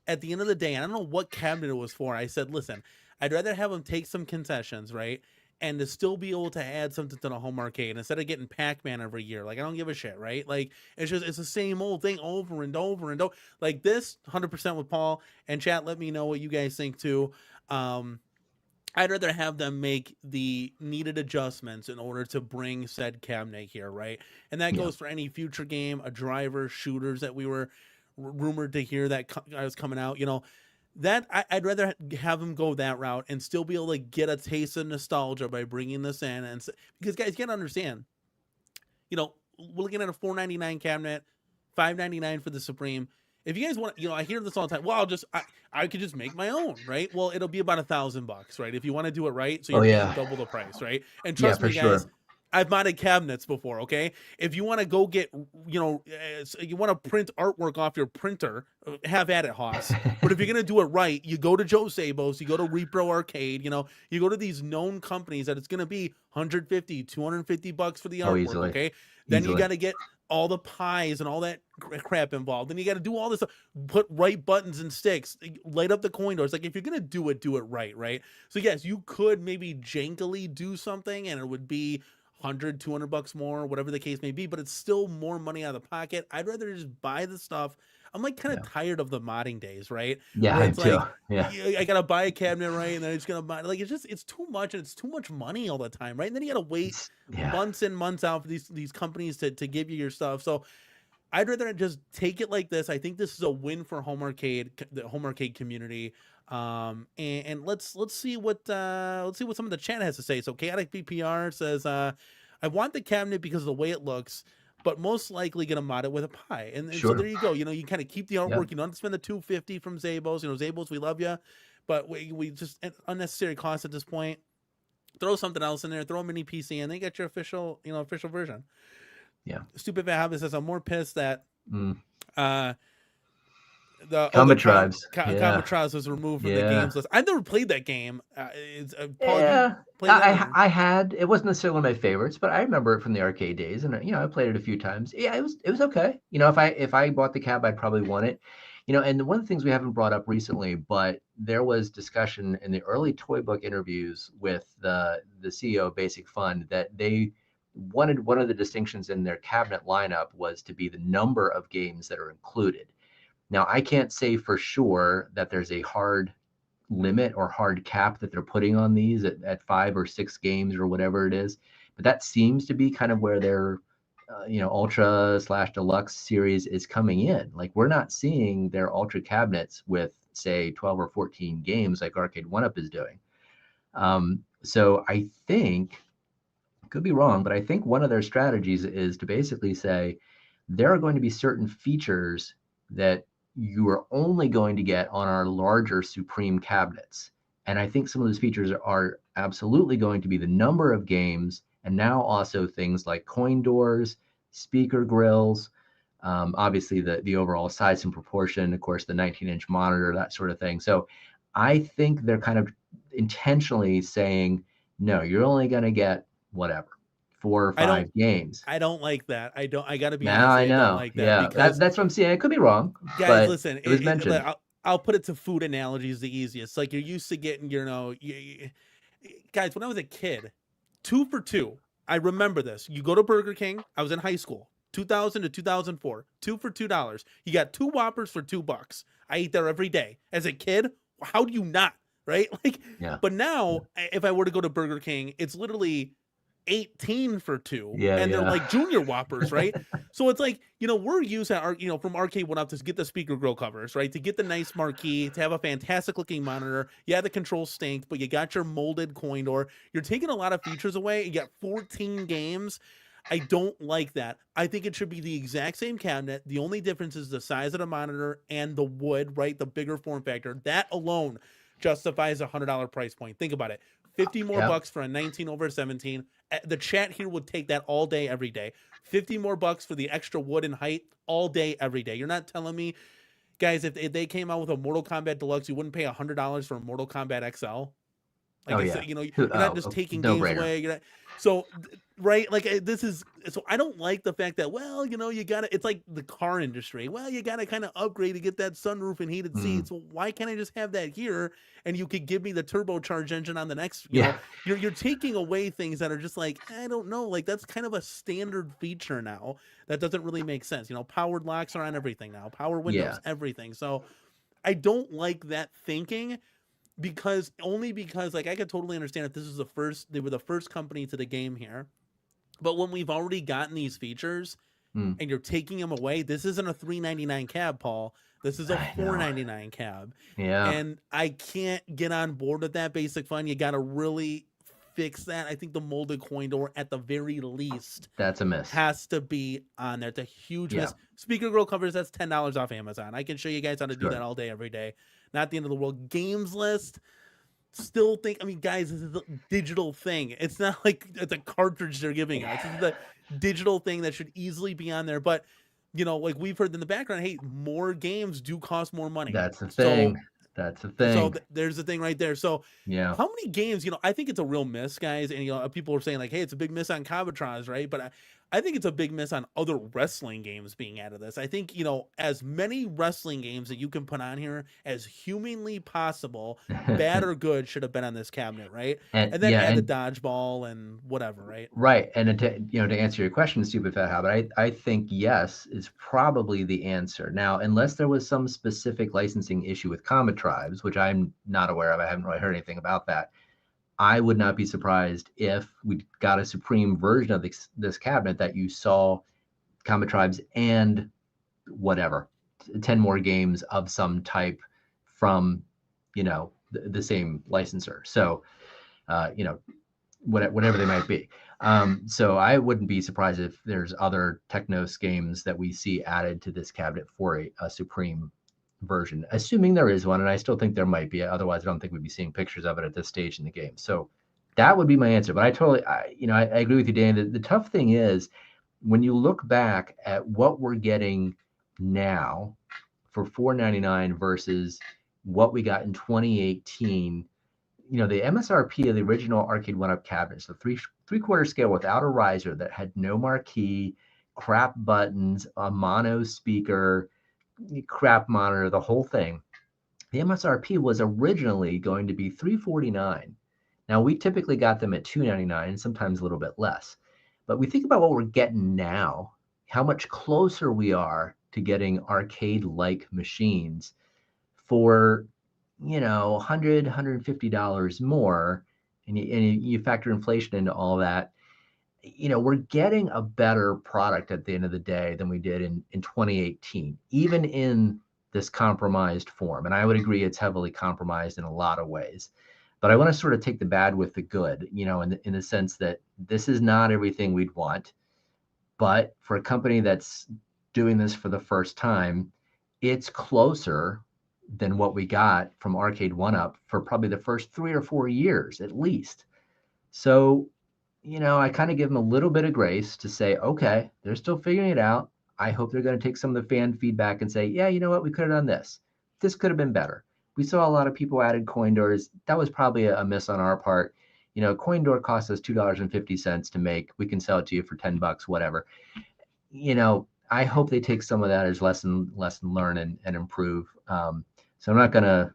at the end of the day, and I don't know what cabinet it was for. I said, listen, I'd rather have them take some concessions, right? And to still be able to add something to the home arcade instead of getting Pac-Man every year. Like, I don't give a shit, right? Like, it's the same old thing over and over and over. Like this, 100% with Paul and chat. Let me know what you guys think too. I'd rather have them make the needed adjustments in order to bring said cabinet here, right? And that
Yeah.
goes for any future game, a driver, shooters that we were rumored to hear that was coming out. That I'd rather have them go that route and still be able to get a taste of nostalgia by bringing this in. And because guys, you gotta understand, we're looking at a $4.99 cabinet, $5.99 for the Supreme. If you guys want, I hear this all the time. Well, I could just make my own, right? Well, it'll be about $1,000, right? If you want to do it right, so
Oh
you're paying
yeah,
double the price, right? And
yeah,
trust
for
me, guys,
sure.
I've modded cabinets before. Okay, if you want to go get, you want to print artwork off your printer, have at it, Hoss. But if you're gonna do it right, you go to Joe Sabos, you go to Repro Arcade, you go to these known companies that it's gonna be 150, $250 for the
Oh,
artwork.
easily,
Okay, then you
easily.
got to get all the pies and all that crap involved. And you got to do all this stuff, put right buttons and sticks, light up the coin doors. Like if you're going to do it right, right? So yes, you could maybe jankily do something and it would be 100, $200 more, whatever the case may be, but it's still more money out of the pocket. I'd rather just buy the stuff. I'm like kind of
Yeah,
tired of the modding days, right?
yeah,
Where
I am
it's
too.
like,
Yeah,
I gotta buy a cabinet, right? And then it's gonna buy, like, it's too much, and it's too much money all the time, right? And then you gotta wait
yeah,
months and months out for these companies to give you your stuff. So I'd rather just take it like this. I think this is a win for the home arcade community. And let's see what some of the chat has to say. So Chaotic BPR says, I want the cabinet because of the way it looks, but most likely gonna mod it with a pie. And so there
sure.
you go. You kind of keep the
Yeah,
artwork. You don't have to spend the $250 from Zabos. Zabos, we love you, but we just unnecessary cost at this point. Throw something else in there. Throw a mini PC, and then you get your official version.
yeah.
Stupid Fat Habit says I'm more pissed that
Mm.
uh the
Combat Tribes. Yeah,
Combat Trials was removed from the
yeah.
games list. I've never played that game. Paul, have you
Yeah,
played it or?
I had. It wasn't necessarily one of my favorites, but I remember it from the arcade days, and I played it a few times. Yeah, it was okay. If I bought the cab, I'd probably want it. And one of the things we haven't brought up recently, but there was discussion in the early Toy Book interviews with the CEO of Basic Fun that they wanted one of the distinctions in their cabinet lineup was to be the number of games that are included. Now, I can't say for sure that there's a hard limit or hard cap that they're putting on these at 5 or 6 games or whatever it is. But that seems to be kind of where their, ultra / deluxe series is coming in. Like we're not seeing their ultra cabinets with say 12 or 14 games like Arcade One Up is doing. So I think, could be wrong, but I think one of their strategies is to basically say there are going to be certain features that you are only going to get on our larger Supreme cabinets. And I think some of those features are absolutely going to be the number of games, and now also things like coin doors, speaker grills, obviously the overall size and proportion, of course, the 19-inch monitor, that sort of thing. So I think they're kind of intentionally saying, no, you're only going to get whatever, 4 or
I don't
5 games.
I don't like that. I got to be
Now
honest.
I
I don't
know.
like that
Yeah,
because
that's what I'm saying. I could be wrong,
guys,
but
listen.
it was mentioned.
I'll put it to food analogies the easiest. Like you're used to getting, guys. When I was a kid, 2 for 2. I remember this. You go to Burger King. I was in high school, 2000 to 2004. 2 for $2. You got 2 Whoppers for $2. I ate there every day as a kid. How do you not? Right? Like,
Yeah.
but now if I were to go to Burger King, it's literally 18 for 2,
Yeah,
and they're
yeah.
like junior Whoppers, right? So it's like, we're used to our, from Arcade One Up to get the speaker grill covers, right? To get the nice marquee, to have a fantastic looking monitor. Yeah, the controls stink, but you got your molded coin door. You're taking a lot of features away. You got 14 games. I don't like that. I think it should be the exact same cabinet. The only difference is the size of the monitor and the wood, right? The bigger form factor. That alone justifies a $100 price point. Think about it. 50 more
Yeah.
bucks for a 19 over 17. The chat here would take that all day, every day. 50 more bucks for the extra wood and height all day, every day. You're not telling me, guys, if they came out with a Mortal Kombat Deluxe, you wouldn't pay $100 for a Mortal Kombat XL?
Oh
Like,
yeah.
you're not just taking
No
games
brainer.
away. You're not, so, right? Like, this is so. I don't like the fact that, well, you got to. It's like the car industry. Well, you got to kind of upgrade to get that sunroof and heated seats. Well, why can't I just have that here? And you could give me the turbocharged engine on the next.
Yeah.
You're taking away things that are just like, I don't know. Like that's kind of a standard feature now. That doesn't really make sense. Powered locks are on everything now. Power windows,
Yeah.
everything. So, I don't like that thinking. Because like I could totally understand if this is they were the first company to the game here, but when we've already gotten these features
Mm.
and you're taking them away, this isn't a $399 cab, Paul. This is a
I know.
$499 cab,
Yeah.
and I can't get on board with that. Basic Fun, you got to really fix that. I think the molded coin door, at the very least,
That's a miss.
has to be on there. It's a huge
Yeah.
miss. Speaker Grill covers, that's $10 off Amazon. I can show you guys how to do
Sure.
that all day, every day. Not the end of the world. Games list, still think, I mean, guys, this is a digital thing. It's not like it's a cartridge they're giving us. This is the digital thing that should easily be on there. But, you know, like we've heard in the background, hey, more games do cost more money.
That's the thing. That's the thing.
So there's the thing right there. So
yeah.
how many games, you know, I think it's a real miss, guys. And, you know, people are saying like, hey, it's a big miss on Cabotrons, right? But I think it's a big miss on other wrestling games being added to this. I think, you know, as many wrestling games that you can put on here as humanly possible, bad or good, should have been on this cabinet, right? And then add the dodgeball and whatever, right?
Right. And to answer your question, Stupid Fat Habit, I think yes is probably the answer. Now, unless there was some specific licensing issue with Comet Tribes, which I'm not aware of, I haven't really heard anything about that. I would not be surprised if we got a Supreme version of this cabinet that you saw Comet Tribes and whatever, 10 more games of some type from, you know, the same licensor. So, you know, whatever they might be. So I wouldn't be surprised if there's other Technos games that we see added to this cabinet for a Supreme version, assuming there is one, and I still think there might be. Otherwise, I don't think we'd be seeing pictures of it at this stage in the game. So that would be my answer. But I agree with you, Dan. The tough thing is when you look back at what we're getting now for $4.99 versus what we got in 2018. You know, the MSRP of the original Arcade 1-Up cabinets, the three-quarter scale without a riser that had no marquee, crap buttons, a mono speaker, crap monitor, the whole thing. The MSRP was originally going to be $349. Now, we typically got them at $299, sometimes a little bit less. But we think about what we're getting now, how much closer we are to getting arcade-like machines for, you know, $100, $150 more, and you factor inflation into all that, you know, we're getting a better product at the end of the day than we did in 2018, even in this compromised form. And I would agree it's heavily compromised in a lot of ways. But I want to sort of take the bad with the good, you know, in the sense that this is not everything we'd want. But for a company that's doing this for the first time, it's closer than what we got from Arcade 1-Up for probably the first 3 or 4 years at least. So, you know, I kind of give them a little bit of grace to say, okay, they're still figuring it out. I hope they're going to take some of the fan feedback and say, yeah, you know what, we could have done this. This could have been better. We saw a lot of people added coin doors. That was probably a miss on our part. You know, coin door costs us $2.50 to make. We can sell it to you for $10, whatever. You know, I hope they take some of that as lesson learn and improve. So I'm not going to,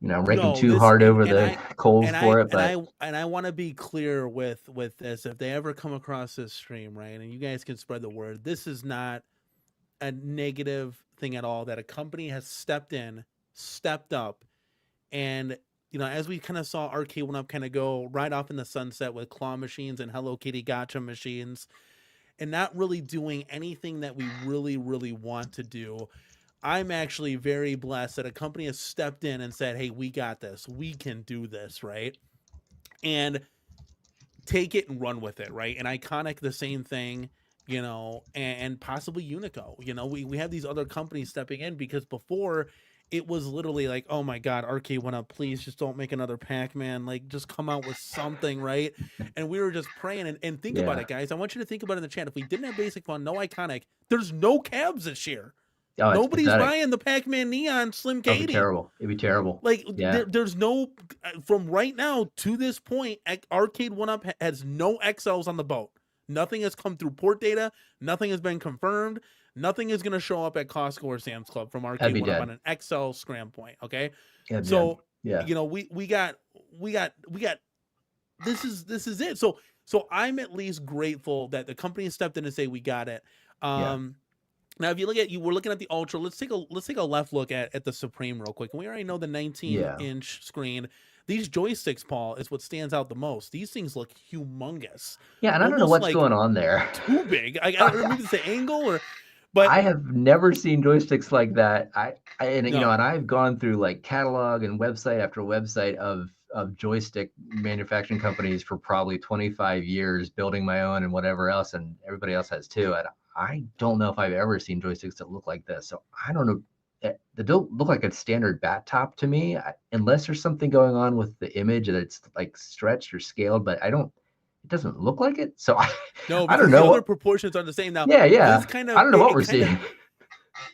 you know, rake them too hard over the coals for it. But
I want to be clear with this. If they ever come across this stream, right, and you guys can spread the word, this is not a negative thing at all, that a company has stepped up, and, you know, as we kind of saw Arcade 1-Up kind of go right off in the sunset with claw machines and Hello Kitty gotcha machines, and not really doing anything that we really, really want to do. I'm actually very blessed that a company has stepped in and said, hey, we got this. We can do this, right? And take it and run with it, right? And Iconic, the same thing, you know, and possibly Unico. You know, we have these other companies stepping in, because before it was literally like, oh my God, Arcade 1-Up, please just don't make another Pac-Man. Like, just come out with something, right? And we were just praying. And think about it, guys. I want you to think about it in the chat. If we didn't have Basic Fun, no Iconic, there's no cabs this year. Oh, nobody's buying the Pac-Man Neon Slim Katie.
It'd be terrible. It'd be terrible.
Like, there's no, from right now to this point, Arcade 1-Up has no XLs on the boat. Nothing has come through port data. Nothing has been confirmed. Nothing is going to show up at Costco or Sam's Club from Arcade 1-Up on an XL scram point. Okay. So, you know, we got, this is it. So I'm at least grateful that the company has stepped in and say, we got it. Now, if you look at, we're looking at the Ultra. Let's take a left look at the Supreme real quick. And we already know the 19-inch screen. These joysticks, Paul, is what stands out the most. These things look humongous.
Yeah, and I don't know what's going on there.
Too big. I don't know if it's the angle but
I have never seen joysticks like that. You know, and I've gone through like catalog and website after website of of joystick manufacturing companies for probably 25 years, building my own and whatever else, and everybody else has too. And I don't know if I've ever seen joysticks that look like this. So I don't know. They don't look like a standard bat top to me, unless there's something going on with the image that it's like stretched or scaled. But I don't. It doesn't look like it. So
No,
I don't
because the
know.
other proportions are the same. Now,
Yeah,
this
yeah.
kind
I
of
don't know what we're
it kind of
seeing.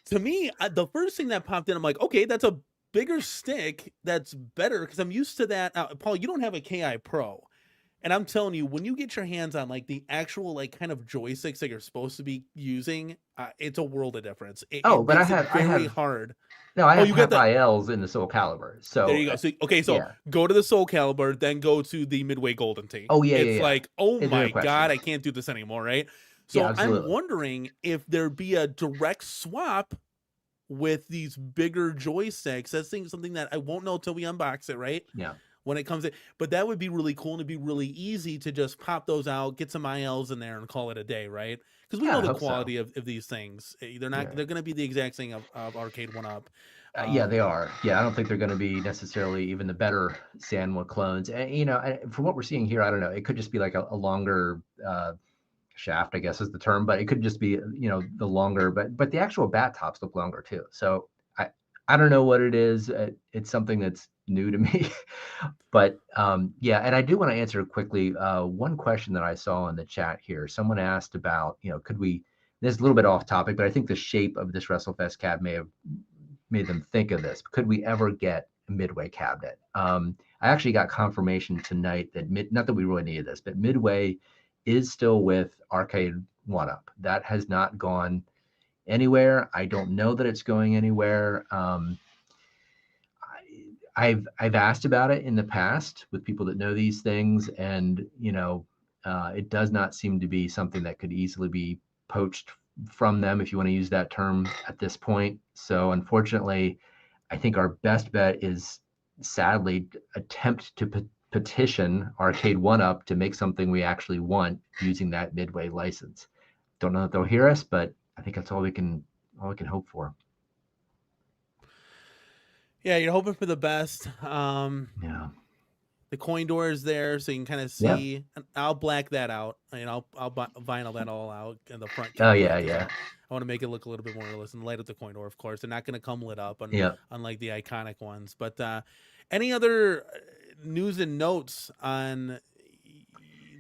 to me, the first thing that popped in, I'm like, okay, that's a bigger stick. That's better because I'm used to that. Paul, you don't have a Ki Pro, and I'm telling you, when you get your hands on like the actual like kind of joysticks that you're supposed to be using, it's a world of difference.
Oh,
It
but
makes it very
have
hard.
no, I
Oh,
have
you got
half
the
ILs in the Soul Calibur.
there
So
you go. So okay, so
yeah.
go to the Soul Calibur, then go to the Midway Golden Tee.
Oh yeah, yeah,
It's
yeah.
like, oh
It's no
my
question.
god, I can't do this anymore, right?
Yeah,
So I'm
absolutely.
wondering if there be a direct swap with these bigger joysticks. That's something that I won't know till we unbox it, right?
Yeah.
When it comes in, but that would be really cool and it'd be really easy to just pop those out, get some ILs in there, and call it a day, right? Because we
Yeah,
know
I
the
hope so.
quality of these things. They're not.
Yeah.
They're going to be the exact thing of Arcade One Up.
Yeah, they
Um,
are. Yeah, I don't think they're going to be necessarily even the better Sanwa clones. And, from what we're seeing here, I don't know. It could just be like a longer shaft, I guess is the term, but it could just be, the longer. But the actual bat tops look longer too. So I don't know what it is. It's something that's new to me. But yeah, and I do want to answer quickly one question that I saw in the chat here. Someone asked about, could we? This is a little bit off topic, but I think the shape of this WrestleFest cab may have made them think of this. Could we ever get a Midway cabinet? I actually got confirmation tonight that not that we really needed this, but Midway is still with Arcade One Up. That has not gone anywhere. I don't know that it's going anywhere. I've asked about it in the past with people that know these things, and it does not seem to be something that could easily be poached from them, if you want to use that term at this point. So unfortunately, I think our best bet is sadly attempt to petition Arcade One Up to make something we actually want using that Midway license. Don't know if they'll hear us, but I think that's all we can hope for.
yeah, you're hoping for the best.
Yeah.
The coin door is there, so you can kind of
Yeah.
see. I'll black that out. I'll vinyl that all out in the front
Oh
camera
yeah,
because
yeah.
I want to make it look a little bit more realistic. And light up the coin door, of course. They're not going to come lit up,
Yeah.
unlike the iconic ones. But any other news and notes on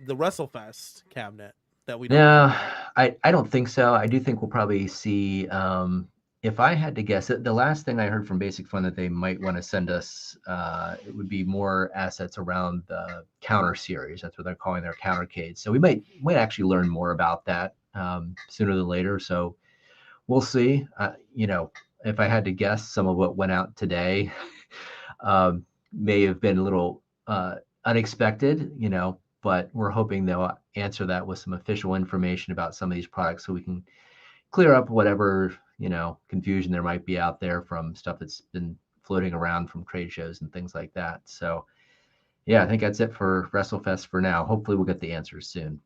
the WrestleFest cabinet that we don't know
No,
about?
I don't think so. I do think we'll probably see. If I had to guess, the last thing I heard from Basic Fun that they might want to send us, it would be more assets around the counter series. That's what they're calling their CornerCade. So we might actually learn more about that sooner than later. So we'll see. If I had to guess, some of what went out today may have been a little unexpected. But we're hoping they'll answer that with some official information about some of these products so we can clear up whatever, confusion there might be out there from stuff that's been floating around from trade shows and things like that. So yeah, I think that's it for WrestleFest for now. Hopefully we'll get the answers soon.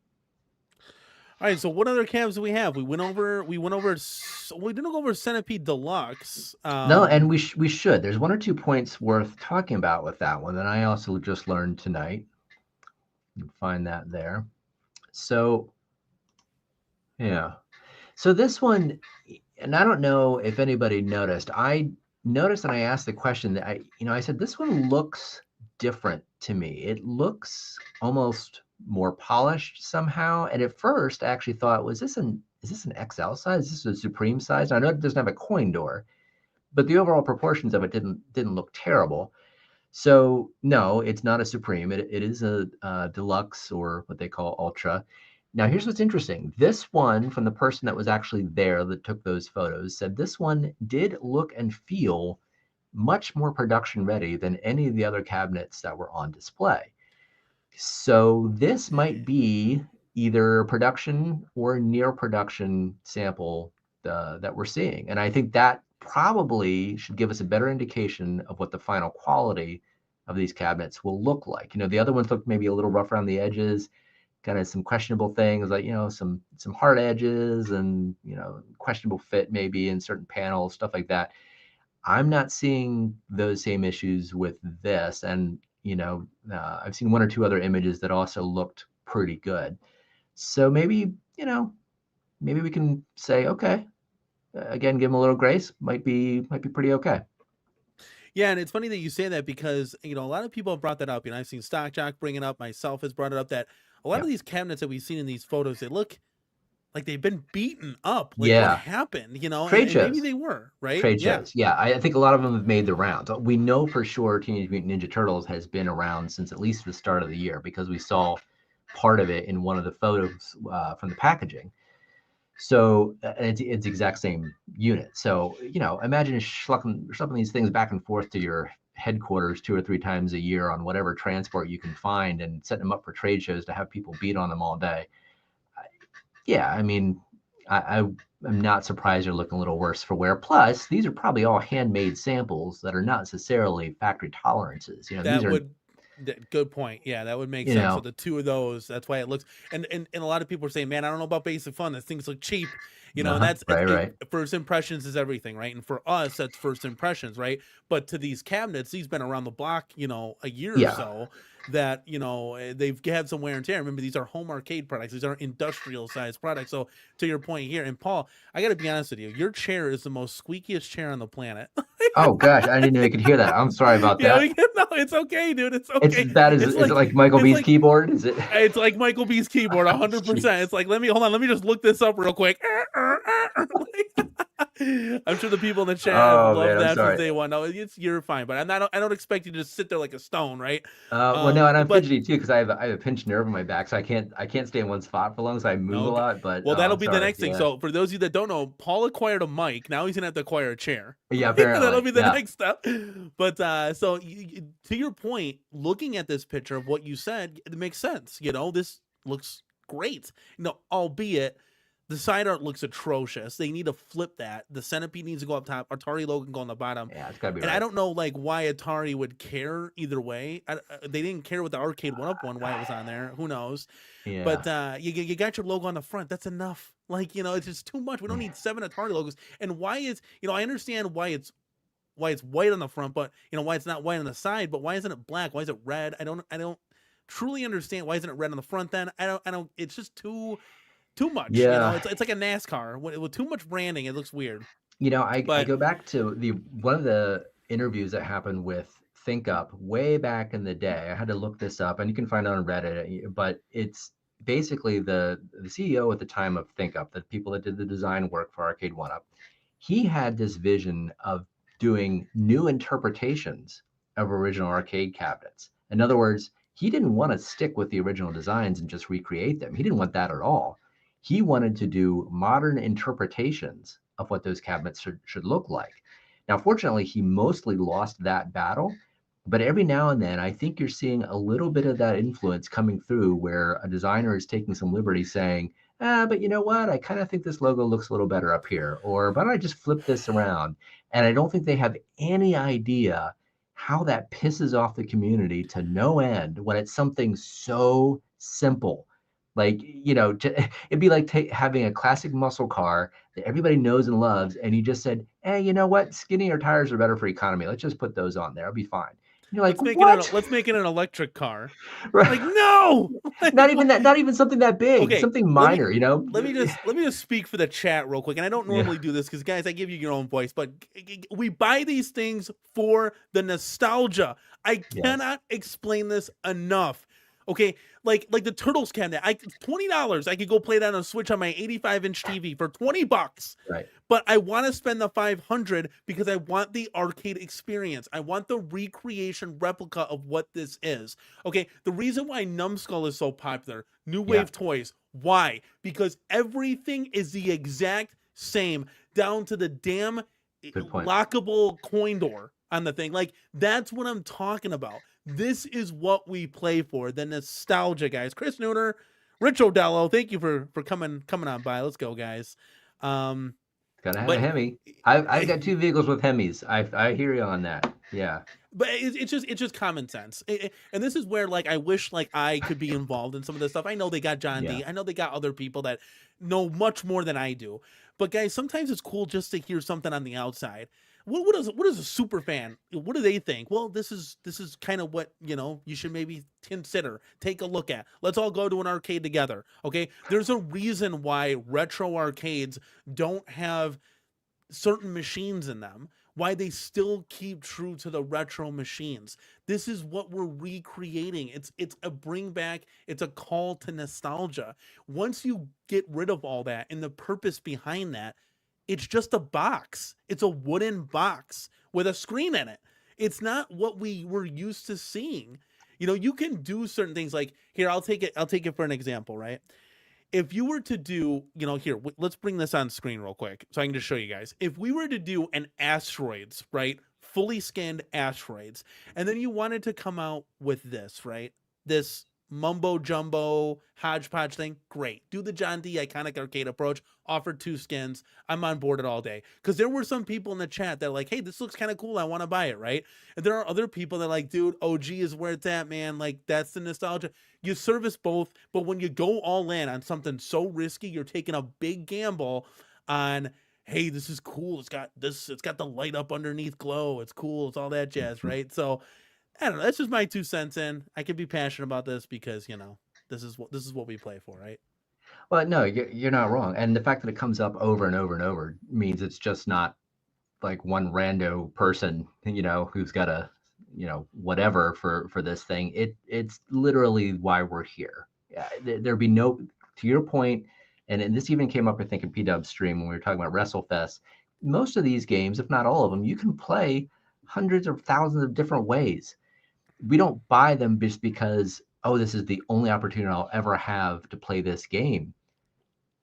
All right, so what other cabs do we have? We didn't go over Centipede Deluxe.
No, and we should. There's one or two points worth talking about with that one that I also just learned tonight. You can find that there. So yeah. So this one, and I don't know if anybody noticed. I noticed and I asked the question that I said, this one looks different to me. It looks almost more polished somehow. And at first I actually thought, is this an XL size? Is this a Supreme size? And I know it doesn't have a coin door, but the overall proportions of it didn't look terrible. So no, it's not a Supreme. It is a deluxe, or what they call Ultra. Now, here's what's interesting. This one, from the person that was actually there that took those photos, said this one did look and feel much more production ready than any of the other cabinets that were on display. So this might be either production or near production sample that we're seeing. And I think that probably should give us a better indication of what the final quality of these cabinets will look like. The other ones look maybe a little rough around the edges, kind of some questionable things like, some hard edges and, questionable fit maybe in certain panels, stuff like that. I'm not seeing those same issues with this. And, I've seen one or two other images that also looked pretty good. So maybe we can say, okay, again, give them a little grace. Might be pretty okay.
Yeah, and it's funny that you say that because a lot of people have brought that up. I've seen Stock Jock bring it up. Myself has brought it up that a lot
Yeah.
of these cabinets that we've seen in these photos, they look like they've been beaten up. Like what
Yeah.
happened?
Trade
And maybe
shows.
they were right.
Trade
Yeah,
shows. Yeah, I think a lot of them have made the rounds. We know for sure Teenage Mutant Ninja Turtles has been around since at least the start of the year because we saw part of it in one of the photos from the packaging. So it's exact same unit. So imagine schlepping these things back and forth to your headquarters 2 or 3 times a year on whatever transport you can find and setting them up for trade shows to have people beat on them all day. Yeah, I mean, I'm not surprised they're looking a little worse for wear. Plus, these are probably all handmade samples that are not necessarily factory tolerances. These
that
are,
would. Good point. Yeah, that would make
you
sense. So
know,
the two of those, that's why it looks. And a lot of people are saying, "Man, I don't know about Basic Fun. These things look cheap." And that's
right.
first impressions is everything, right? And for us, that's first impressions, right? But to these cabinets, these been around the block, a year or
Yeah.
so. That they've had some wear and tear. Remember, these are home arcade products. These aren't industrial sized products. So to your point here, and Paul, I got to be honest with you. Your chair is the most squeakiest chair on the planet.
Oh gosh, I didn't know you could hear that. I'm sorry about
Yeah,
that.
no, it's okay, dude. It's
It's
okay.
as bad as
It's
is it
like
like Michael
it's
B's
like
keyboard? Is it?
it's like Michael B's keyboard,
Oh,
100%. It's
jeez.
like hold on, let me just look this up real quick. I'm sure the people in the chat have
Oh
loved
man, I'm
that since
sorry.
day one. No, you're fine, but I don't expect you to just sit there like a stone, right?
Well, no, and I'm
But
fidgety too because I have a pinched nerve in my back, so I can't stay in one spot for long, so I move a
no,
lot. But
well, that'll
I'm
be the
sorry.
next thing.
Yeah,
So for those of you that don't know, Paul acquired a mic. Now he's gonna have to acquire a chair.
yeah,
That'll
apparently,
be the
yeah,
next step. But so to your point, looking at this picture of what you said, it makes sense. This looks great. Albeit the side art looks atrocious. They need to flip that. The Centipede needs to go up top. Atari logo can go on the bottom.
yeah. It's gotta be
And I
right.
don't know why Atari would care either way. They didn't care with the arcade 1-up one why it was on there. Who knows?
Yeah,
But you got your logo on the front. That's enough. It's just too much. We don't need 7 Atari logos. And why is I understand why it's white on the front, but why it's not white on the side. But why isn't it black? Why is it red? I don't truly understand why isn't it red on the front. Then I don't. It's just too much.
yeah.
It's like a NASCAR with too much branding. It looks weird.
I
But
go back to the one of the interviews that happened with Think Up way back in the day. I had to look this up, and you can find it on Reddit. But it's basically the CEO at the time of Think Up, the people that did the design work for Arcade 1-Up. He had this vision of doing new interpretations of original arcade cabinets. In other words, he didn't want to stick with the original designs and just recreate them. He didn't want that at all. He wanted to do modern interpretations of what those cabinets should look like. Now, fortunately, he mostly lost that battle, but every now and then, I think you're seeing a little bit of that influence coming through where a designer is taking some liberty saying, but you know what? I kind of think this logo looks a little better up here, or why don't I just flip this around? And I don't think they have any idea how that pisses off the community to no end when it's something so simple. Like, it'd be like having a classic muscle car that everybody knows and loves, and you just said, "Hey, you know what? Skinnier tires are better for economy. Let's just put those on there. It'll be fine." And you're like, "What?"
let's make it an electric car.
Right?
Like no.
Not even that. Not even something that big.
Okay,
Something
let me
minor.
let me just speak for the chat real quick. And I don't
Yeah.
normally do this because guys, I give you your own voice, but we buy these things for the nostalgia. I
Yes.
cannot explain this enough. Okay, like the Turtles cabinet, $20. I could go play that on a Switch on my 85-inch TV for $20.
Right.
But I want to spend the 500 because I want the arcade experience. I want the recreation replica of what this is. Okay, the reason why Numbskull is so popular, New
Yeah.
Wave Toys, why? Because everything is the exact same, down to the damn
Good point.
lockable coin door on the thing. Like, that's what I'm talking about. This is what we play for, the nostalgia, guys. Chris Nooner, Rich Odello, thank you for coming on by. Let's go, guys.
Gotta have a
But
Hemi. I've got 2 vehicles with Hemis. I hear you on that. Yeah.
but it's just common sense. And this is where I wish I could be involved in some of this stuff. I know they got John
Yeah.
D. I know they got other people that know much more than I do. But guys, sometimes it's cool just to hear something on the outside. what is a super fan? What do they think? Well, this is kind of what, you should maybe consider, take a look at. Let's all go to an arcade together. Okay, there's a reason why retro arcades don't have certain machines in them, why they still keep true to the retro machines. This is what we're recreating. It's a bring back, it's a call to nostalgia. Once you get rid of all that and the purpose behind that, it's just a box. It's a wooden box with a screen in it. It's not what we were used to seeing. You can do certain things like, here, I'll take it for an example, right? If you were to do, here, let's bring this on screen real quick so I can just show you guys. If we were to do an asteroids, right? Fully scanned asteroids, and then you wanted to come out with this, right? This mumbo jumbo hodgepodge thing, great. Do the John D iconic arcade approach, offer 2 skins. I'm on board it all day. Because there were some people in the chat that are like, hey, this looks kind of cool, I want to buy it, right? And there are other people that are like, dude, OG is where it's at, man. Like, that's the nostalgia. You service both, but when you go all in on something so risky, you're taking a big gamble on, hey, this is cool, it's got the light up underneath glow, it's cool, it's all that jazz, right? So I don't know. That's just my 2 cents in. I can be passionate about this because, this is what we play for, right?
Well, no, you're not wrong. And the fact that it comes up over and over and over means it's just not like one rando person, who's got a, whatever for this thing. It's literally why we're here. Yeah, there'd be no, to your point, and this even came up, I think, in P-Dub's stream when we were talking about WrestleFest. Most of these games, if not all of them, you can play hundreds or thousands of different ways. We don't buy them just because, oh, this is the only opportunity I'll ever have to play this game.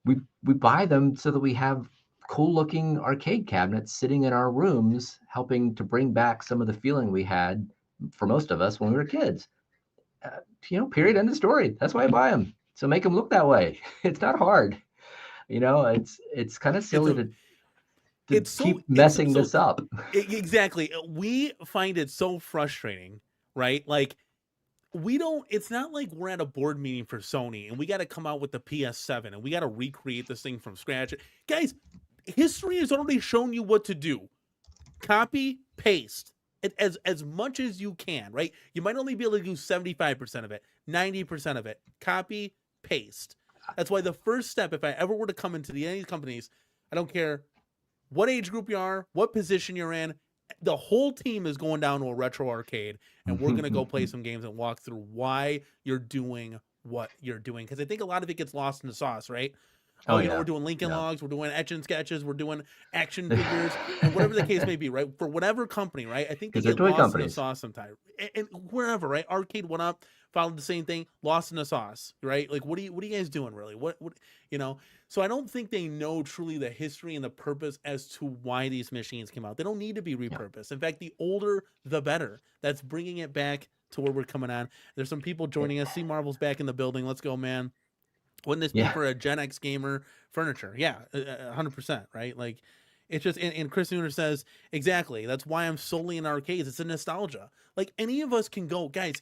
We buy them so that we have cool looking arcade cabinets sitting in our rooms, helping to bring back some of the feeling we had, for most of us, when we were kids. Period, end of story. That's why I buy them. So make them look that way. It's not hard. It's kind of silly to keep messing this up.
Exactly. We find it so frustrating, right? Like, it's not like we're at a board meeting for Sony and we got to come out with the PS7 and we got to recreate this thing from scratch. Guys, history has already shown you what to do. Copy, paste it as much as you can, right? You might only be able to do 75% of it, 90% of it. Copy, paste. That's why the first step, if I ever were to come into any of these companies, I don't care what age group you are, what position you're in, the whole team is going down to a retro arcade and we're going to go play some games and walk through why you're doing what you're doing. Because I think a lot of it gets lost in the sauce, right? We're doing Lincoln Logs, we're doing etch and sketches, we're doing action figures, and whatever the case may be, right? For whatever company, right? I think they get lost in the sauce sometimes. And wherever, right? Arcade went up, followed the same thing, lost in the sauce, right? Like, what are you guys doing, really? What So I don't think they know truly the history and the purpose as to why these machines came out. They don't need to be repurposed. In fact, the older, the better. That's bringing it back to where we're coming on. There's some people joining us. See Marvel's back in the building. Let's go, man. Wouldn't this be for a Gen X gamer furniture? Yeah, 100%, right? Like, it's just, and Chris Nooner says, exactly, that's why I'm solely in arcades. It's a nostalgia. Like, any of us can go, guys,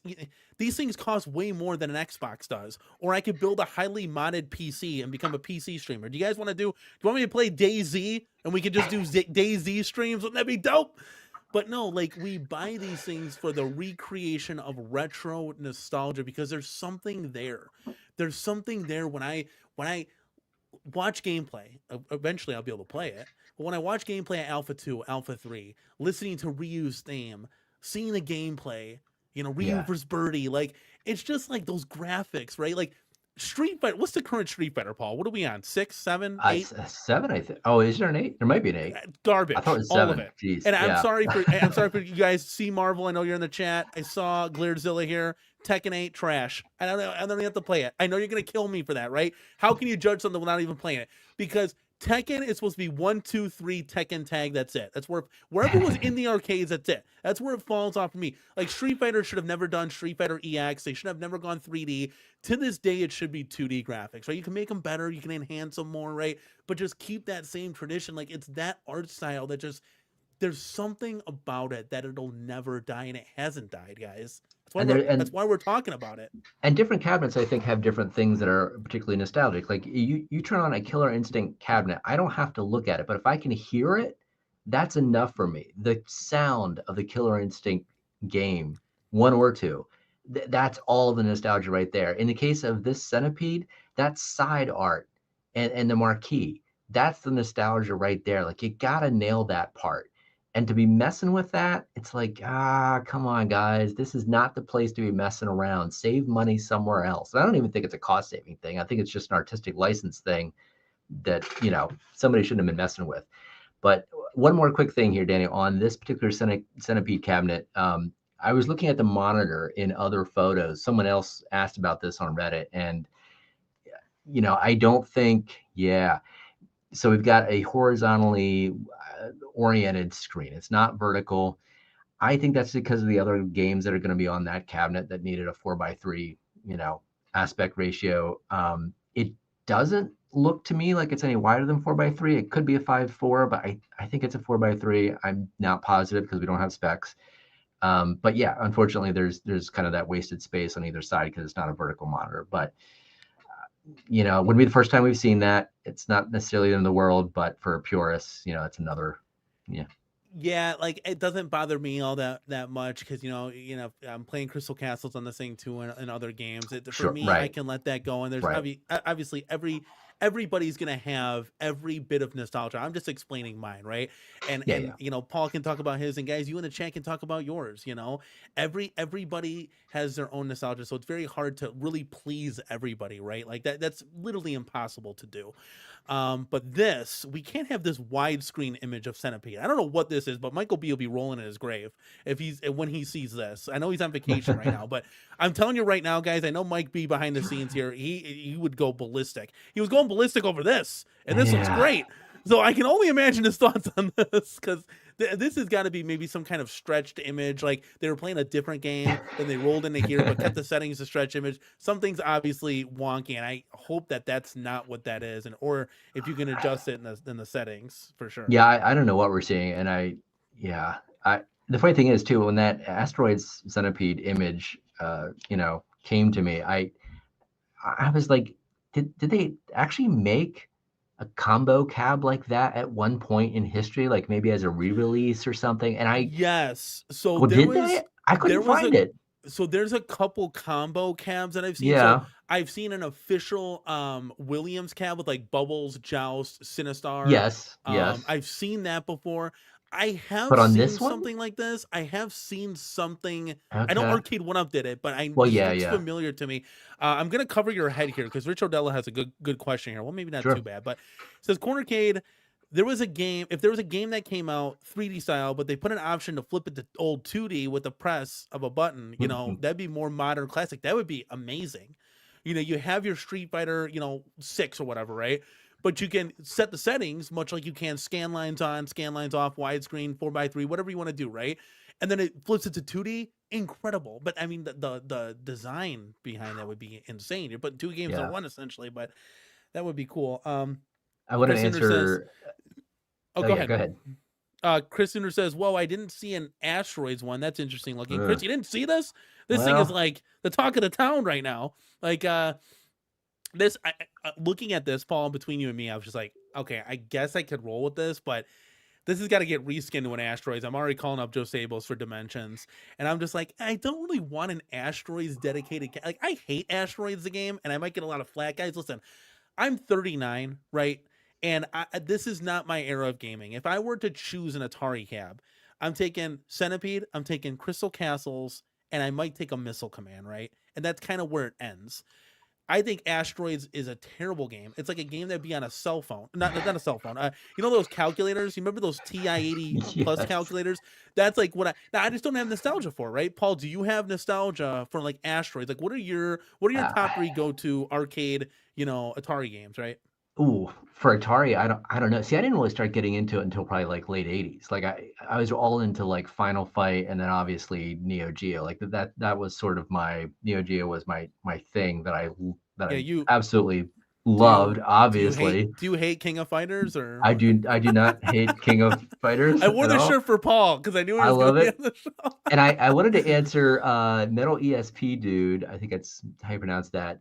these things cost way more than an Xbox does. Or I could build a highly modded PC and become a PC streamer. Do you guys want to do you want me to play DayZ and we could just do DayZ streams? Wouldn't that be dope? But no, like, we buy these things for the recreation of retro nostalgia because there's something there. There's something there when I watch gameplay. Eventually, I'll be able to play it. But when I watch gameplay at Alpha 2, Alpha 3, listening to Ryu's theme, seeing the gameplay, Ryu versus Birdie, like, it's just like those graphics, right? Like, Street Fighter. What's the current Street Fighter, Paul? What are we on? 6, 7, 8?
7, I think. Oh, is there an 8? There might be an 8.
Garbage.
I thought it was
7.
All of it. Jeez,
and I'm sorry for you guys. See Marvel. I know you're in the chat. I saw Glairzilla here. Tekken 8 trash. I don't even have to play it. I know you're gonna kill me for that, right? How can you judge something without even playing it? Because Tekken is supposed to be 1, 2, 3 Tekken tag. That's it. That's wherever it was in the arcades. That's it. That's where it falls off for me. Like, Street Fighter should have never done Street Fighter EX. They should have never gone 3D. To this day, it should be 2D graphics, right? You can make them better. You can enhance them more, right? But just keep that same tradition. Like, it's that art style that just, there's something about it that it'll never die, and it hasn't died, guys. That's why we're talking about it.
And different cabinets, I think, have different things that are particularly nostalgic. Like, you turn on a Killer Instinct cabinet, I don't have to look at it, but if I can hear it, that's enough for me. The sound of the Killer Instinct game, one or two, that's all the nostalgia right there. In the case of this Centipede, that side art and the marquee, that's the nostalgia right there. Like, you gotta nail that part. And to be messing with that, it's like, come on, guys. This is not the place to be messing around. Save money somewhere else. And I don't even think it's a cost saving thing. I think it's just an artistic license thing that, somebody shouldn't have been messing with. But one more quick thing here, Danny, on this particular Centipede cabinet. I was looking at the monitor in other photos. Someone else asked about this on Reddit, and I don't think, yeah. So we've got a horizontally oriented screen. It's not vertical. I think that's because of the other games that are going to be on that cabinet that needed a 4:3, aspect ratio. It doesn't look to me like it's any wider than 4:3. It could be a 5:4, but I think it's a 4:3. I'm not positive because we don't have specs. But yeah, unfortunately, there's kind of that wasted space on either side because it's not a vertical monitor. But it wouldn't be the first time we've seen that. It's not necessarily in the world, but for purists, it's another, yeah.
Yeah, like it doesn't bother me all that much because I'm playing Crystal Castles on this thing too and other games. For
Sure,
me, I
right,
can let that go. And there's
right.
obviously everybody's gonna have every bit of nostalgia. I'm just explaining mine, right? And
Yeah,
and
yeah,
Paul can talk about his, and guys, you in the chat can talk about yours. Everybody has their own nostalgia, so it's very hard to really please everybody, right? Like that's literally impossible to do. But we can't have this widescreen image of Centipede. I don't know what this is, but Michael B will be rolling in his grave when he sees this. I know he's on vacation right now, but I'm telling you right now, guys, I know Mike B behind the scenes here. He would go ballistic. He was going ballistic over this, and this looks
yeah.
great. So I can only imagine his thoughts on this because this has got to be maybe some kind of stretched image. Like they were playing a different game, then they rolled into here, but kept the settings to stretch image. Something's obviously wonky, and I hope that that's not what that is, or if you can adjust it in the settings for sure.
Yeah, I don't know what we're seeing, and yeah, the funny thing is too, when that asteroids centipede image, came to me, I was like, did they actually make a combo cab like that at one point in history, like maybe as a re-release or something? And
Yes. So
well, did they? I couldn't
there was
find it.
there's a couple combo cabs that I've seen. So
Yeah.
I've seen an official Williams cab with like Bubbles, Joust, Sinistar.
Yes. Yes.
I've seen that before. I have
But on
seen
this one,
something like this. I have seen something. I know
okay.
Arcade One Up did it, but
Well,
this
yeah,
looks
yeah.
familiar to me. I'm gonna cover your head here because Rich Odella has a good question here. Well, maybe not too
Sure.
bad, but it says Cornercade. There was a game. If there was a game that came out 3D style, but they put an option to flip it to old 2D with the press of a button, that'd be more modern classic. That would be amazing. You have your Street Fighter, 6 or whatever, right? But you can set the settings much like you can scan lines on, scan lines off, widescreen, 4:3, whatever you want to do, right? And then it flips it to 2D. Incredible. But I mean, the design behind that would be insane. You're putting two games in
Yeah.
one essentially, but that would be cool.
I want to
Chris Sooner says,
answer.
"Oh,
Oh
go
yeah,
ahead."
go ahead.
Chris Sooner says, "Whoa, I didn't see an asteroids one. That's interesting looking."
Ugh.
Chris, you didn't see this? This thing is
Well,
like the talk of the town right now. Like looking at this, Paul, between you and me, I was just like, okay, I guess I could roll with this, but this has got to get reskinned to an asteroids. I'm already calling up Joe Sables for dimensions, and I'm just like, I don't really want an asteroids dedicated. Like, I hate asteroids the game, and I might get a lot of flack. Guys, listen, I'm 39, right? And this is not my era of gaming. If I were to choose an Atari cab, I'm taking Centipede, I'm taking Crystal Castles, and I might take a Missile Command, right? And that's kind of where it ends. I think Asteroids is a terrible game. It's like a game that'd be on a cell phone, not a cell phone. Those calculators. You remember those TI-80 plus
yes.
calculators? That's like what I just don't have nostalgia for, right? Paul, do you have nostalgia for like Asteroids? Like, what are your
Uh,
top three go to arcade, Atari games, right?
Ooh, for Atari, I don't know. See, I didn't really start getting into it until probably like late 80s. Like I was all into like Final Fight and then obviously Neo Geo. Like that was sort of my Neo Geo was my thing that
Yeah,
I
you
absolutely
do
loved,
you
obviously.
do you hate King of Fighters or?
I do not hate King of Fighters
I wore
at
this
all.
shirt for Paul because I knew he
I
was going to
love
be on
it.
the show.
And I wanted to answer Metal ESP dude. I think that's how you pronounce that.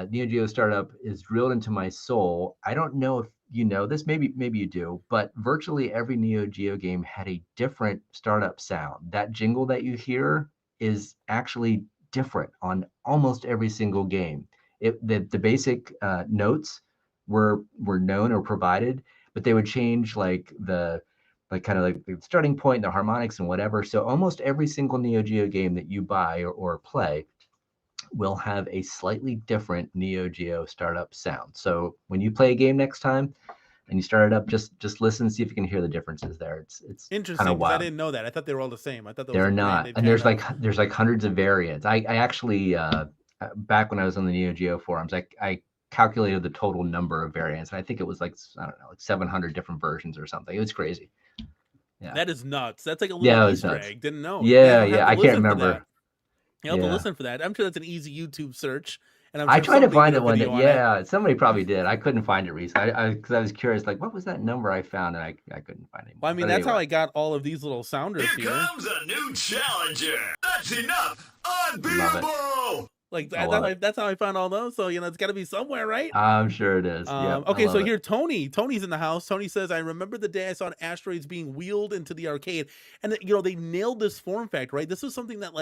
Neo Geo Startup is drilled into my soul. I don't know if you know this, maybe you do, but virtually every Neo Geo game had a different startup sound. That jingle that you hear is actually different on almost every single game. The basic notes were known or provided, but they would change like the kind of like the starting point, the harmonics and whatever. So almost every single Neo Geo game that you buy or play will have a slightly different Neo Geo startup sound. So when you play a game next time and you start it up, just listen, see if you can hear the differences there. It's kind
Interesting,
of
because I
wild.
didn't know that. I thought they were all the same. I thought that was
They're
a
not,
branded
and
kind of.
there's like hundreds of variants. I actually back when I was on the Neo Geo forums, I calculated the total number of variants, and I think it was like, I don't know, like 700 different versions or something. It was crazy. Yeah,
That is nuts. That's like a little
yeah, it was
Easter
nuts.
egg. Didn't know.
Yeah,
You'll have
yeah,
to
I can't
listen for that.
remember.
You'll have to
Yeah.
listen for that. I'm sure that's an easy YouTube search, and I'm
I
sure
tried to
somebody
find
did a
it one day.
video on it.
Yeah, somebody probably did. I couldn't find it recently. Because I was curious, like, what was that number I found, and I couldn't find it
Well, I
anymore.
mean,
But
that's how
anyway,
I got all of these little sounders
Here
here.
comes a new challenger. That's enough.
love it.
Unbeatable.
Like
I love it.
that's how I found all those. So it's got to be somewhere, right?
I'm sure it is. Yep, I
Okay,
love
so
it.
here Tony's in the house. Tony says, "I remember the day I saw asteroids being wheeled into the arcade, and they nailed this form factor, right? This is something that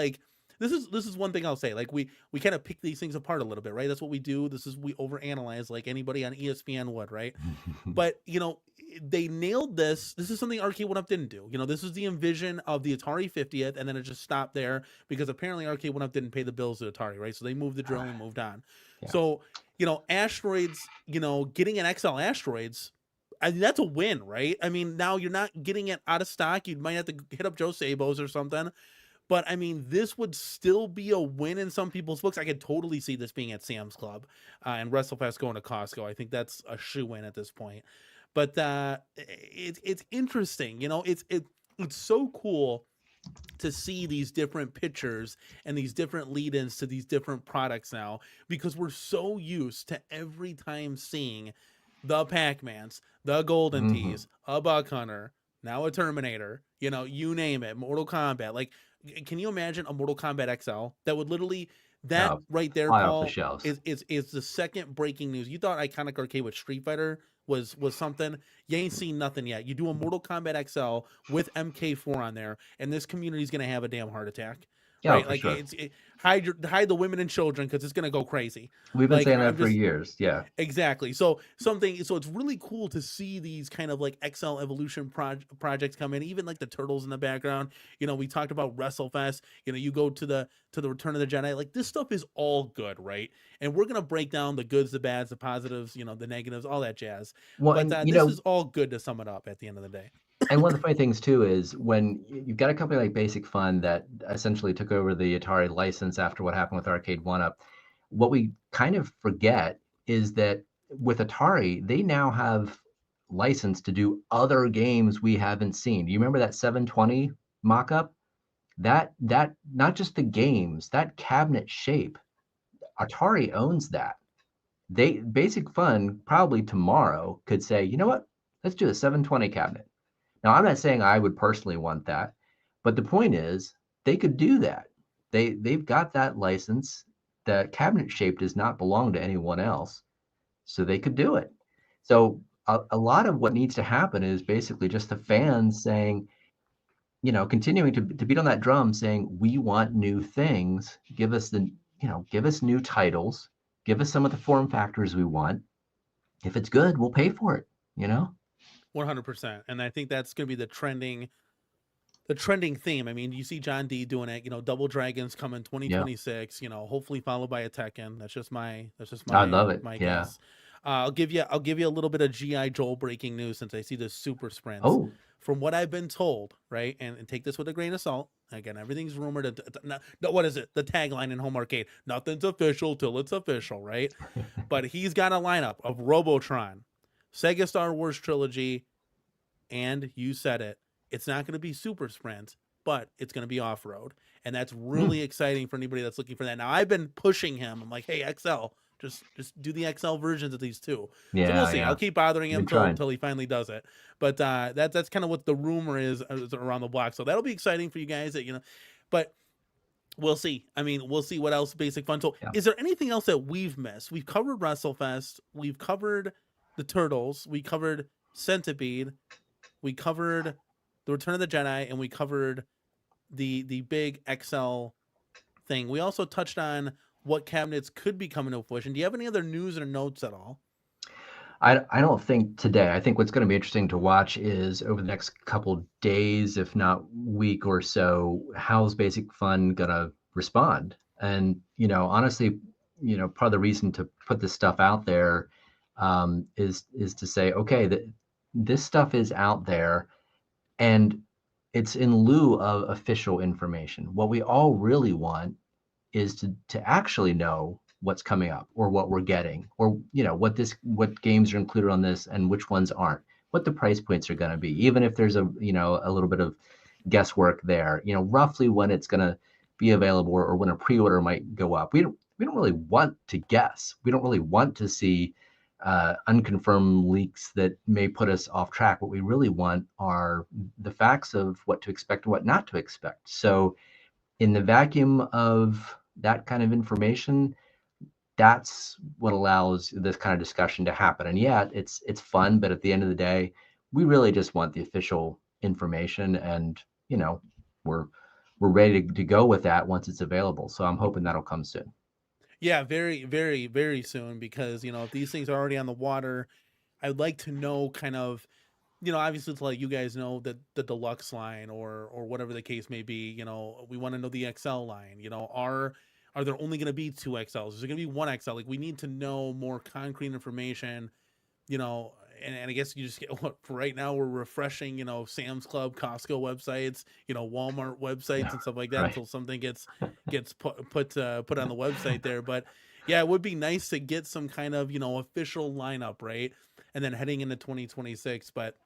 this is one thing I'll say. Like we kind of pick these things apart a little bit, right? That's what we do. We overanalyze like anybody on ESPN would, right? But they nailed this. This is something Arcade One Up didn't do. This is the envision of the Atari 50th, and then it just stopped there because apparently Arcade One Up didn't pay the bills to Atari, right? So they moved the drill and moved on.
Yeah.
So asteroids, getting an XL asteroids, I mean, that's a win, right? I mean, now you're not getting it out of stock. You might have to hit up Joe Sabos or something. But I mean, this would still be a win in some people's books. I could totally see this being at Sam's Club and WrestleFest going to Costco. I think that's a shoe-in at this point. But it's interesting. It's so cool to see these different pictures and these different lead-ins to these different products now, because we're so used to every time seeing the Pac-Mans, the Golden Tees, a Buck Hunter, now a Terminator, you name it, Mortal Kombat. Like, can you imagine a Mortal Kombat XL that would literally right there,
fly off the
Paul,
shelves.
is the second breaking news. You thought Iconic Arcade with Street Fighter was something. You ain't seen nothing yet. You do a Mortal Kombat XL with MK4 on there, and this community's gonna have a damn heart attack.
Yeah,
Right?
for
Like
sure.
hide the women and children because it's gonna go crazy.
We've been
Like
saying that
I'm
for
just
years. Yeah.
Exactly. So it's really cool to see these kind of like XL evolution projects come in, even like the turtles in the background. We talked about WrestleFest. You go to the Return of the Jedi. Like, this stuff is all good, right? And we're gonna break down the goods, the bads, the positives, the negatives, all that jazz.
Well,
But
and
this is all good to sum it up at the end of the day.
and one of the funny things too is when you've got a company like Basic Fun that essentially took over the Atari license after what happened with Arcade One Up, what we kind of forget is that with Atari, they now have license to do other games we haven't seen. Do you remember that 720 mock-up? That not just the games, that cabinet shape, Atari owns that. They Basic Fun probably tomorrow could say, you know what? Let's do a 720 cabinet. Now, I'm not saying I would personally want that, but the point is they could do that. They've got that license. The cabinet shape does not belong to anyone else, so they could do it. So a lot of what needs to happen is basically just the fans saying, continuing to beat on that drum, saying we want new things. Give us give us new titles. Give us some of the form factors we want. If it's good, we'll pay for it.
100%. And I think that's gonna be the trending theme. I mean, you see John D doing it. Double Dragons coming
Yeah,
2026. Hopefully followed by a Tekken. That's just my
I love it.
my
Yeah.
guess. I'll give you a little bit of GI Joe breaking news since I see the super sprints.
Oh,
From what I've been told, right, and take this with a grain of salt. Again, everything's rumored. No, what is it? The tagline in Home Arcade: "Nothing's official till it's official," right? But he's got a lineup of Robotron, Sega Star Wars trilogy, and you said it. It's not going to be super sprint, but it's going to be off road, and that's really exciting for anybody that's looking for that. Now, I've been pushing him. I'm like, hey, XL, just do the XL versions of these two. So we'll
yeah,
see.
yeah.
I'll keep bothering him
Been trying.
until he finally does it. But that's kind of what the rumor is around the block. So that'll be exciting for you guys. But we'll see. I mean, we'll see what else Basic Fun. So,
Yeah.
is there anything else that we've missed? We've covered WrestleFest. We've covered the Turtles, we covered Centipede, we covered the Return of the Jedi, and we covered the big XL thing. We also touched on what cabinets could be coming to fruition. Do you have any other news or notes at all?
I don't think today. I think what's going to be interesting to watch is over the next couple days, if not week or so, how's Basic Fun going to respond? And, honestly, part of the reason to put this stuff out there is to say, okay, this stuff is out there and it's in lieu of official information. What we all really want is to actually know what's coming up or what we're getting or what games are included on this and which ones aren't, what the price points are going to be, even if there's a little bit of guesswork there, roughly when it's going to be available or when a pre-order might go up. We don't really want to guess. We don't really want to see unconfirmed leaks that may put us off track. What we really want are the facts of what to expect and what not to expect. So in the vacuum of that kind of information, that's what allows this kind of discussion to happen. And yeah, it's fun, but at the end of the day, we really just want the official information, and we're ready to go with that once it's available. So I'm hoping that'll come soon.
Yeah, very, very, very soon, because if these things are already on the water, I'd like to know kind of, obviously to let you guys know that the deluxe line or whatever the case may be, we want to know the XL line. Are there only going to be 2 XLs? Is there going to be 1 XL? Like, we need to know more concrete information, and I guess you just get for right now we're refreshing, Sam's Club, Costco websites, Walmart websites and stuff like that
Right.
until something gets put on the website there. But yeah, it would be nice to get some kind of, official lineup, right? And then heading into 2026, but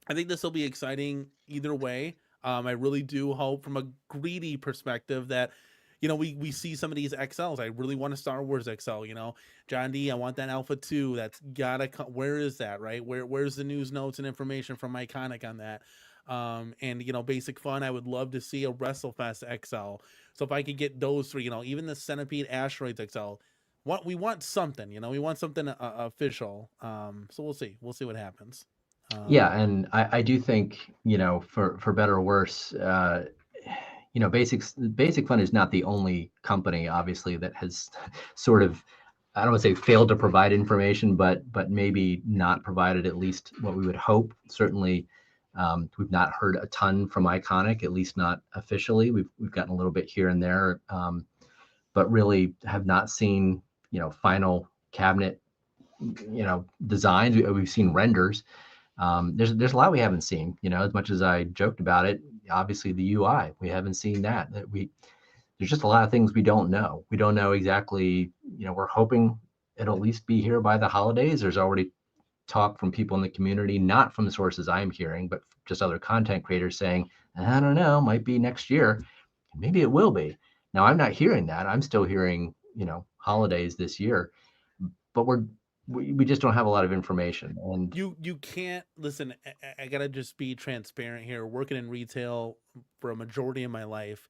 I think this will be exciting either way. I really do hope, from a greedy perspective, that we see some of these XLs. I really want a Star Wars XL. John D, I want that Alpha 2. That's gotta come. Where is that? Right? Where's the news notes and information from Iconic on that? And Basic Fun, I would love to see a WrestleFest XL. So if I could get those 3, even the Centipede Asteroids XL. We want something. We want something official. So we'll see. We'll see what happens.
Yeah, and I do think, for better or worse, Basic Fun is not the only company, obviously, that has sort of, I don't want to say failed to provide information, but maybe not provided at least what we would hope. Certainly, we've not heard a ton from Iconic, at least not officially. We've gotten a little bit here and there, but really have not seen final cabinet designs. We've seen renders. There's a lot we haven't seen. As much as I joked about it, obviously the UI, we haven't seen that. There's just a lot of things we don't know. We don't know exactly. We're hoping it'll at least be here by the holidays. There's already talk from people in the community, not from the sources I'm hearing, but just other content creators saying, I don't know, might be next year. Maybe it will be. Now I'm not hearing that. I'm still hearing, holidays this year, but we just don't have a lot of information. And
you can't listen. I gotta just be transparent here. Working in retail for a majority of my life,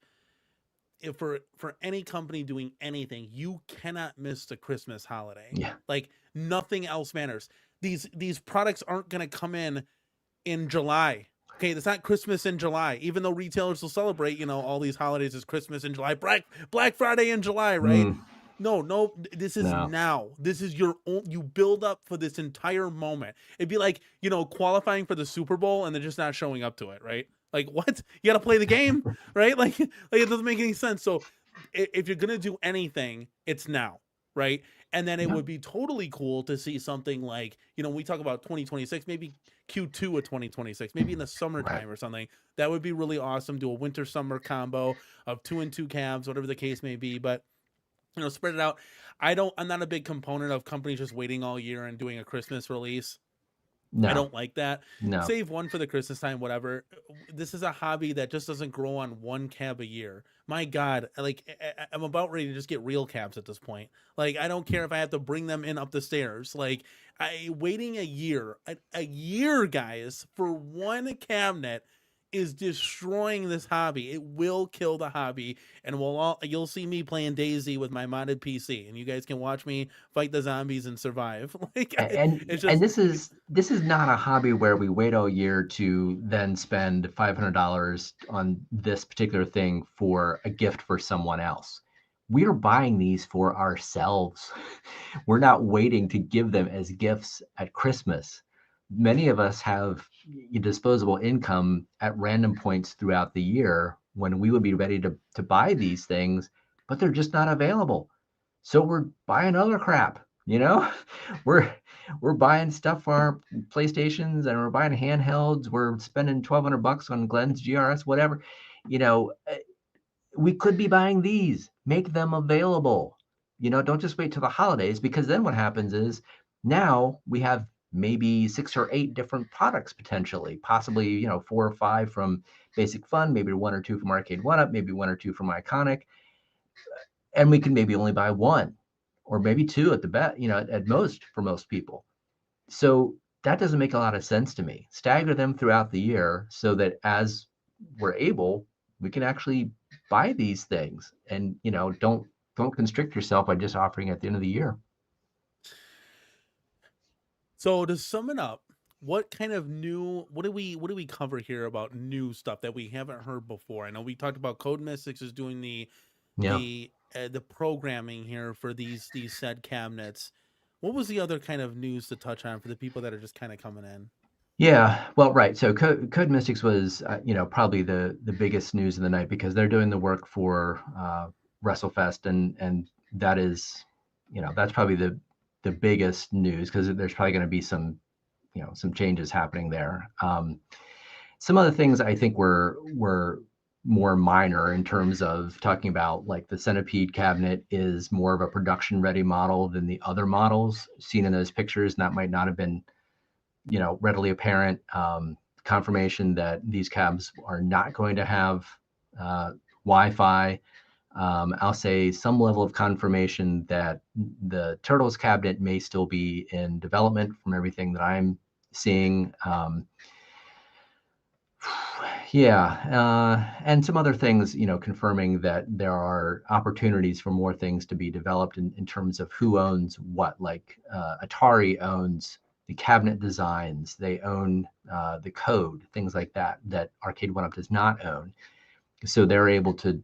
if for any company doing anything, you cannot miss the Christmas holiday.
yeah,
Like, nothing else matters. These products aren't gonna come in July. Okay, it's not Christmas in July, even though retailers will celebrate, all these holidays as Christmas in July, Black Friday in July, right? No, this is
No.
now. This is your own. You build up for this entire moment. It'd be like, qualifying for the Super Bowl and then just not showing up to it, right? Like, what? You got to play the game, right? Like it doesn't make any sense. So if you're going to do anything, it's now, right? And then it
Yeah.
would be totally cool to see something like, we talk about 2026, maybe Q2 of 2026, maybe in the summertime or something. That would be really awesome. Do a winter summer combo of 2 and 2 cabs, whatever the case may be. But spread it out. I'm not a big component of companies just waiting all year and doing a Christmas release. I
No.
don't like that.
No.
Save one for the Christmas time, whatever. This is a hobby that just doesn't grow on 1 cab a year. My God, like, I'm about ready to just get real cabs at this point. Like, I don't care if I have to bring them in up the stairs. Like, waiting a year, guys, for 1 cabinet is destroying this hobby. It will kill the hobby, and you'll see me playing Daisy with my modded PC, and you guys can watch me fight the zombies and survive. Like, it's
And
just
this is not a hobby where we wait all year to then spend $500 on this particular thing for a gift for someone else. We are buying these for ourselves. We're not waiting to give them as gifts at Christmas. Many of us have disposable income at random points throughout the year when we would be ready to buy these things, but they're just not available. So we're buying other crap, you know? We're we're buying stuff for our PlayStations and we're buying handhelds. We're spending $1,200 on Glenn's GRS, whatever. You know, we could be buying these. Make them available. Don't just wait till the holidays, because then what happens is now we have maybe 6 or 8 different products potentially, possibly, 4 or 5 from Basic Fun, maybe 1 or 2 from Arcade One Up, maybe 1 or 2 from Iconic, and we can maybe only buy one or maybe two at the best, at most for most people. So that doesn't make a lot of sense to me. Stagger them throughout the year so that as we're able, we can actually buy these things, and don't constrict yourself by just offering at the end of the year.
So to sum it up, what do we cover here about new stuff that we haven't heard before? I know we talked about Code Mystics is doing
Yeah.
the programming here for these said cabinets. What was the other kind of news to touch on for the people that are just kind of coming in?
Yeah, well, right. So Code Mystics was, probably the biggest news of the night, because they're doing the work for WrestleFest, and that is, that's probably the biggest news, because there's probably going to be some changes happening there. Some other things I think were more minor in terms of talking about, like the Centipede cabinet is more of a production ready model than the other models seen in those pictures, and that might not have been readily apparent. Confirmation that these cabs are not going to have Wi-Fi. I'll say some level of confirmation that the Turtles cabinet may still be in development from everything that I'm seeing. And some other things, confirming that there are opportunities for more things to be developed in terms of who owns what. Like Atari owns the cabinet designs, they own the code, things like that Arcade One Up does not own. So they're able to,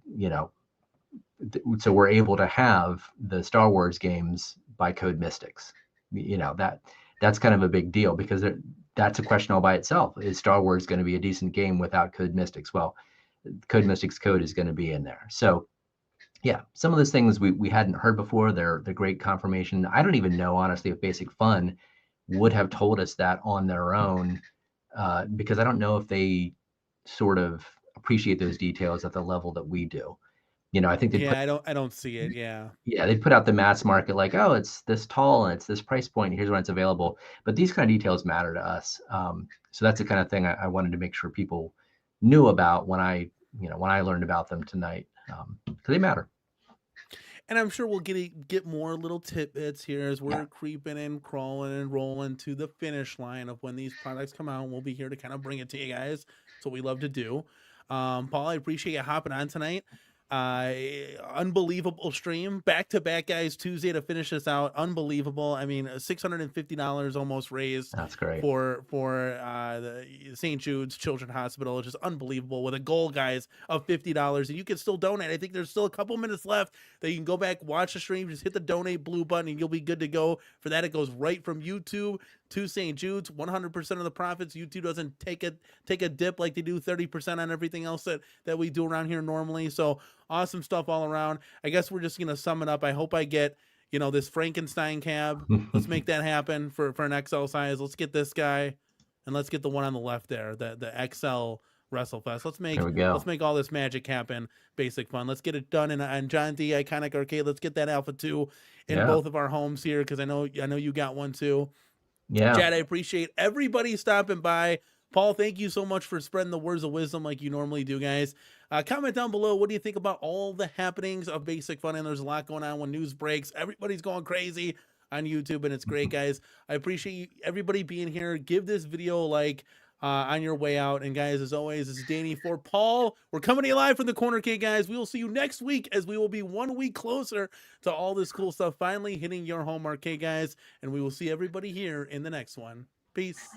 so we're able to have the Star Wars games by Code Mystics. That's kind of a big deal, because that's a question all by itself. Is Star Wars going to be a decent game without Code Mystics? Well, Code Mystics code is going to be in there. So yeah, some of those things we hadn't heard before. They're great confirmation. I don't even know, honestly, if Basic Fun would have told us that on their own, because I don't know if they sort of appreciate those details at the level that we do. I think
Yeah, I don't see it. Yeah.
they put out the mass market, like, oh, it's this tall and it's this price point, here's when it's available. But these kind of details matter to us. So that's the kind of thing I wanted to make sure people knew about when I learned about them tonight, because they matter.
And I'm sure we'll get more little tidbits here as we're
Yeah.
creeping and crawling and rolling to the finish line of when these products come out. We'll be here to kind of bring it to you guys. That's what we love to do. Paul, I appreciate you hopping on tonight. Unbelievable stream, back to back, guys. Tuesday to finish this out. Unbelievable. I mean, $650 almost raised.
That's great.
For the St. Jude's Children's Hospital. It's just unbelievable, with a goal, guys, of $50, and you can still donate. I think there's still a couple minutes left that you can go back, watch the stream, just hit the donate blue button, and you'll be good to go. For that, it goes right from YouTube to St. Jude's. 100% of the profits. YouTube doesn't take a dip like they do 30% on everything else that we do around here normally. So awesome stuff all around. I guess we're just gonna sum it up. I hope I get this Frankenstein cab. Let's make that happen for an XL size. Let's get this guy, and let's get the one on the left there, the XL WrestleFest. Let's make all this magic happen. Basic Fun. Let's get it done. And John D, Iconic Arcade. Let's get that Alpha 2 in both of our homes here, because I know you got one too.
Yeah.
Chad, I appreciate everybody stopping by. Paul, thank you so much for spreading the words of wisdom like you normally do, guys. Comment down below, what do you think about all the happenings of Basic Fun? And there's a lot going on when news breaks. Everybody's going crazy on YouTube, and it's great, guys. I appreciate everybody being here. Give this video a like. on your way out. And guys, as always, this is Danny for Paul. We're coming to you live from the Cornercade, guys. We will see you next week as we will be 1 week closer to all this cool stuff finally hitting your home arcade, guys. And we will see everybody here in the next one. Peace.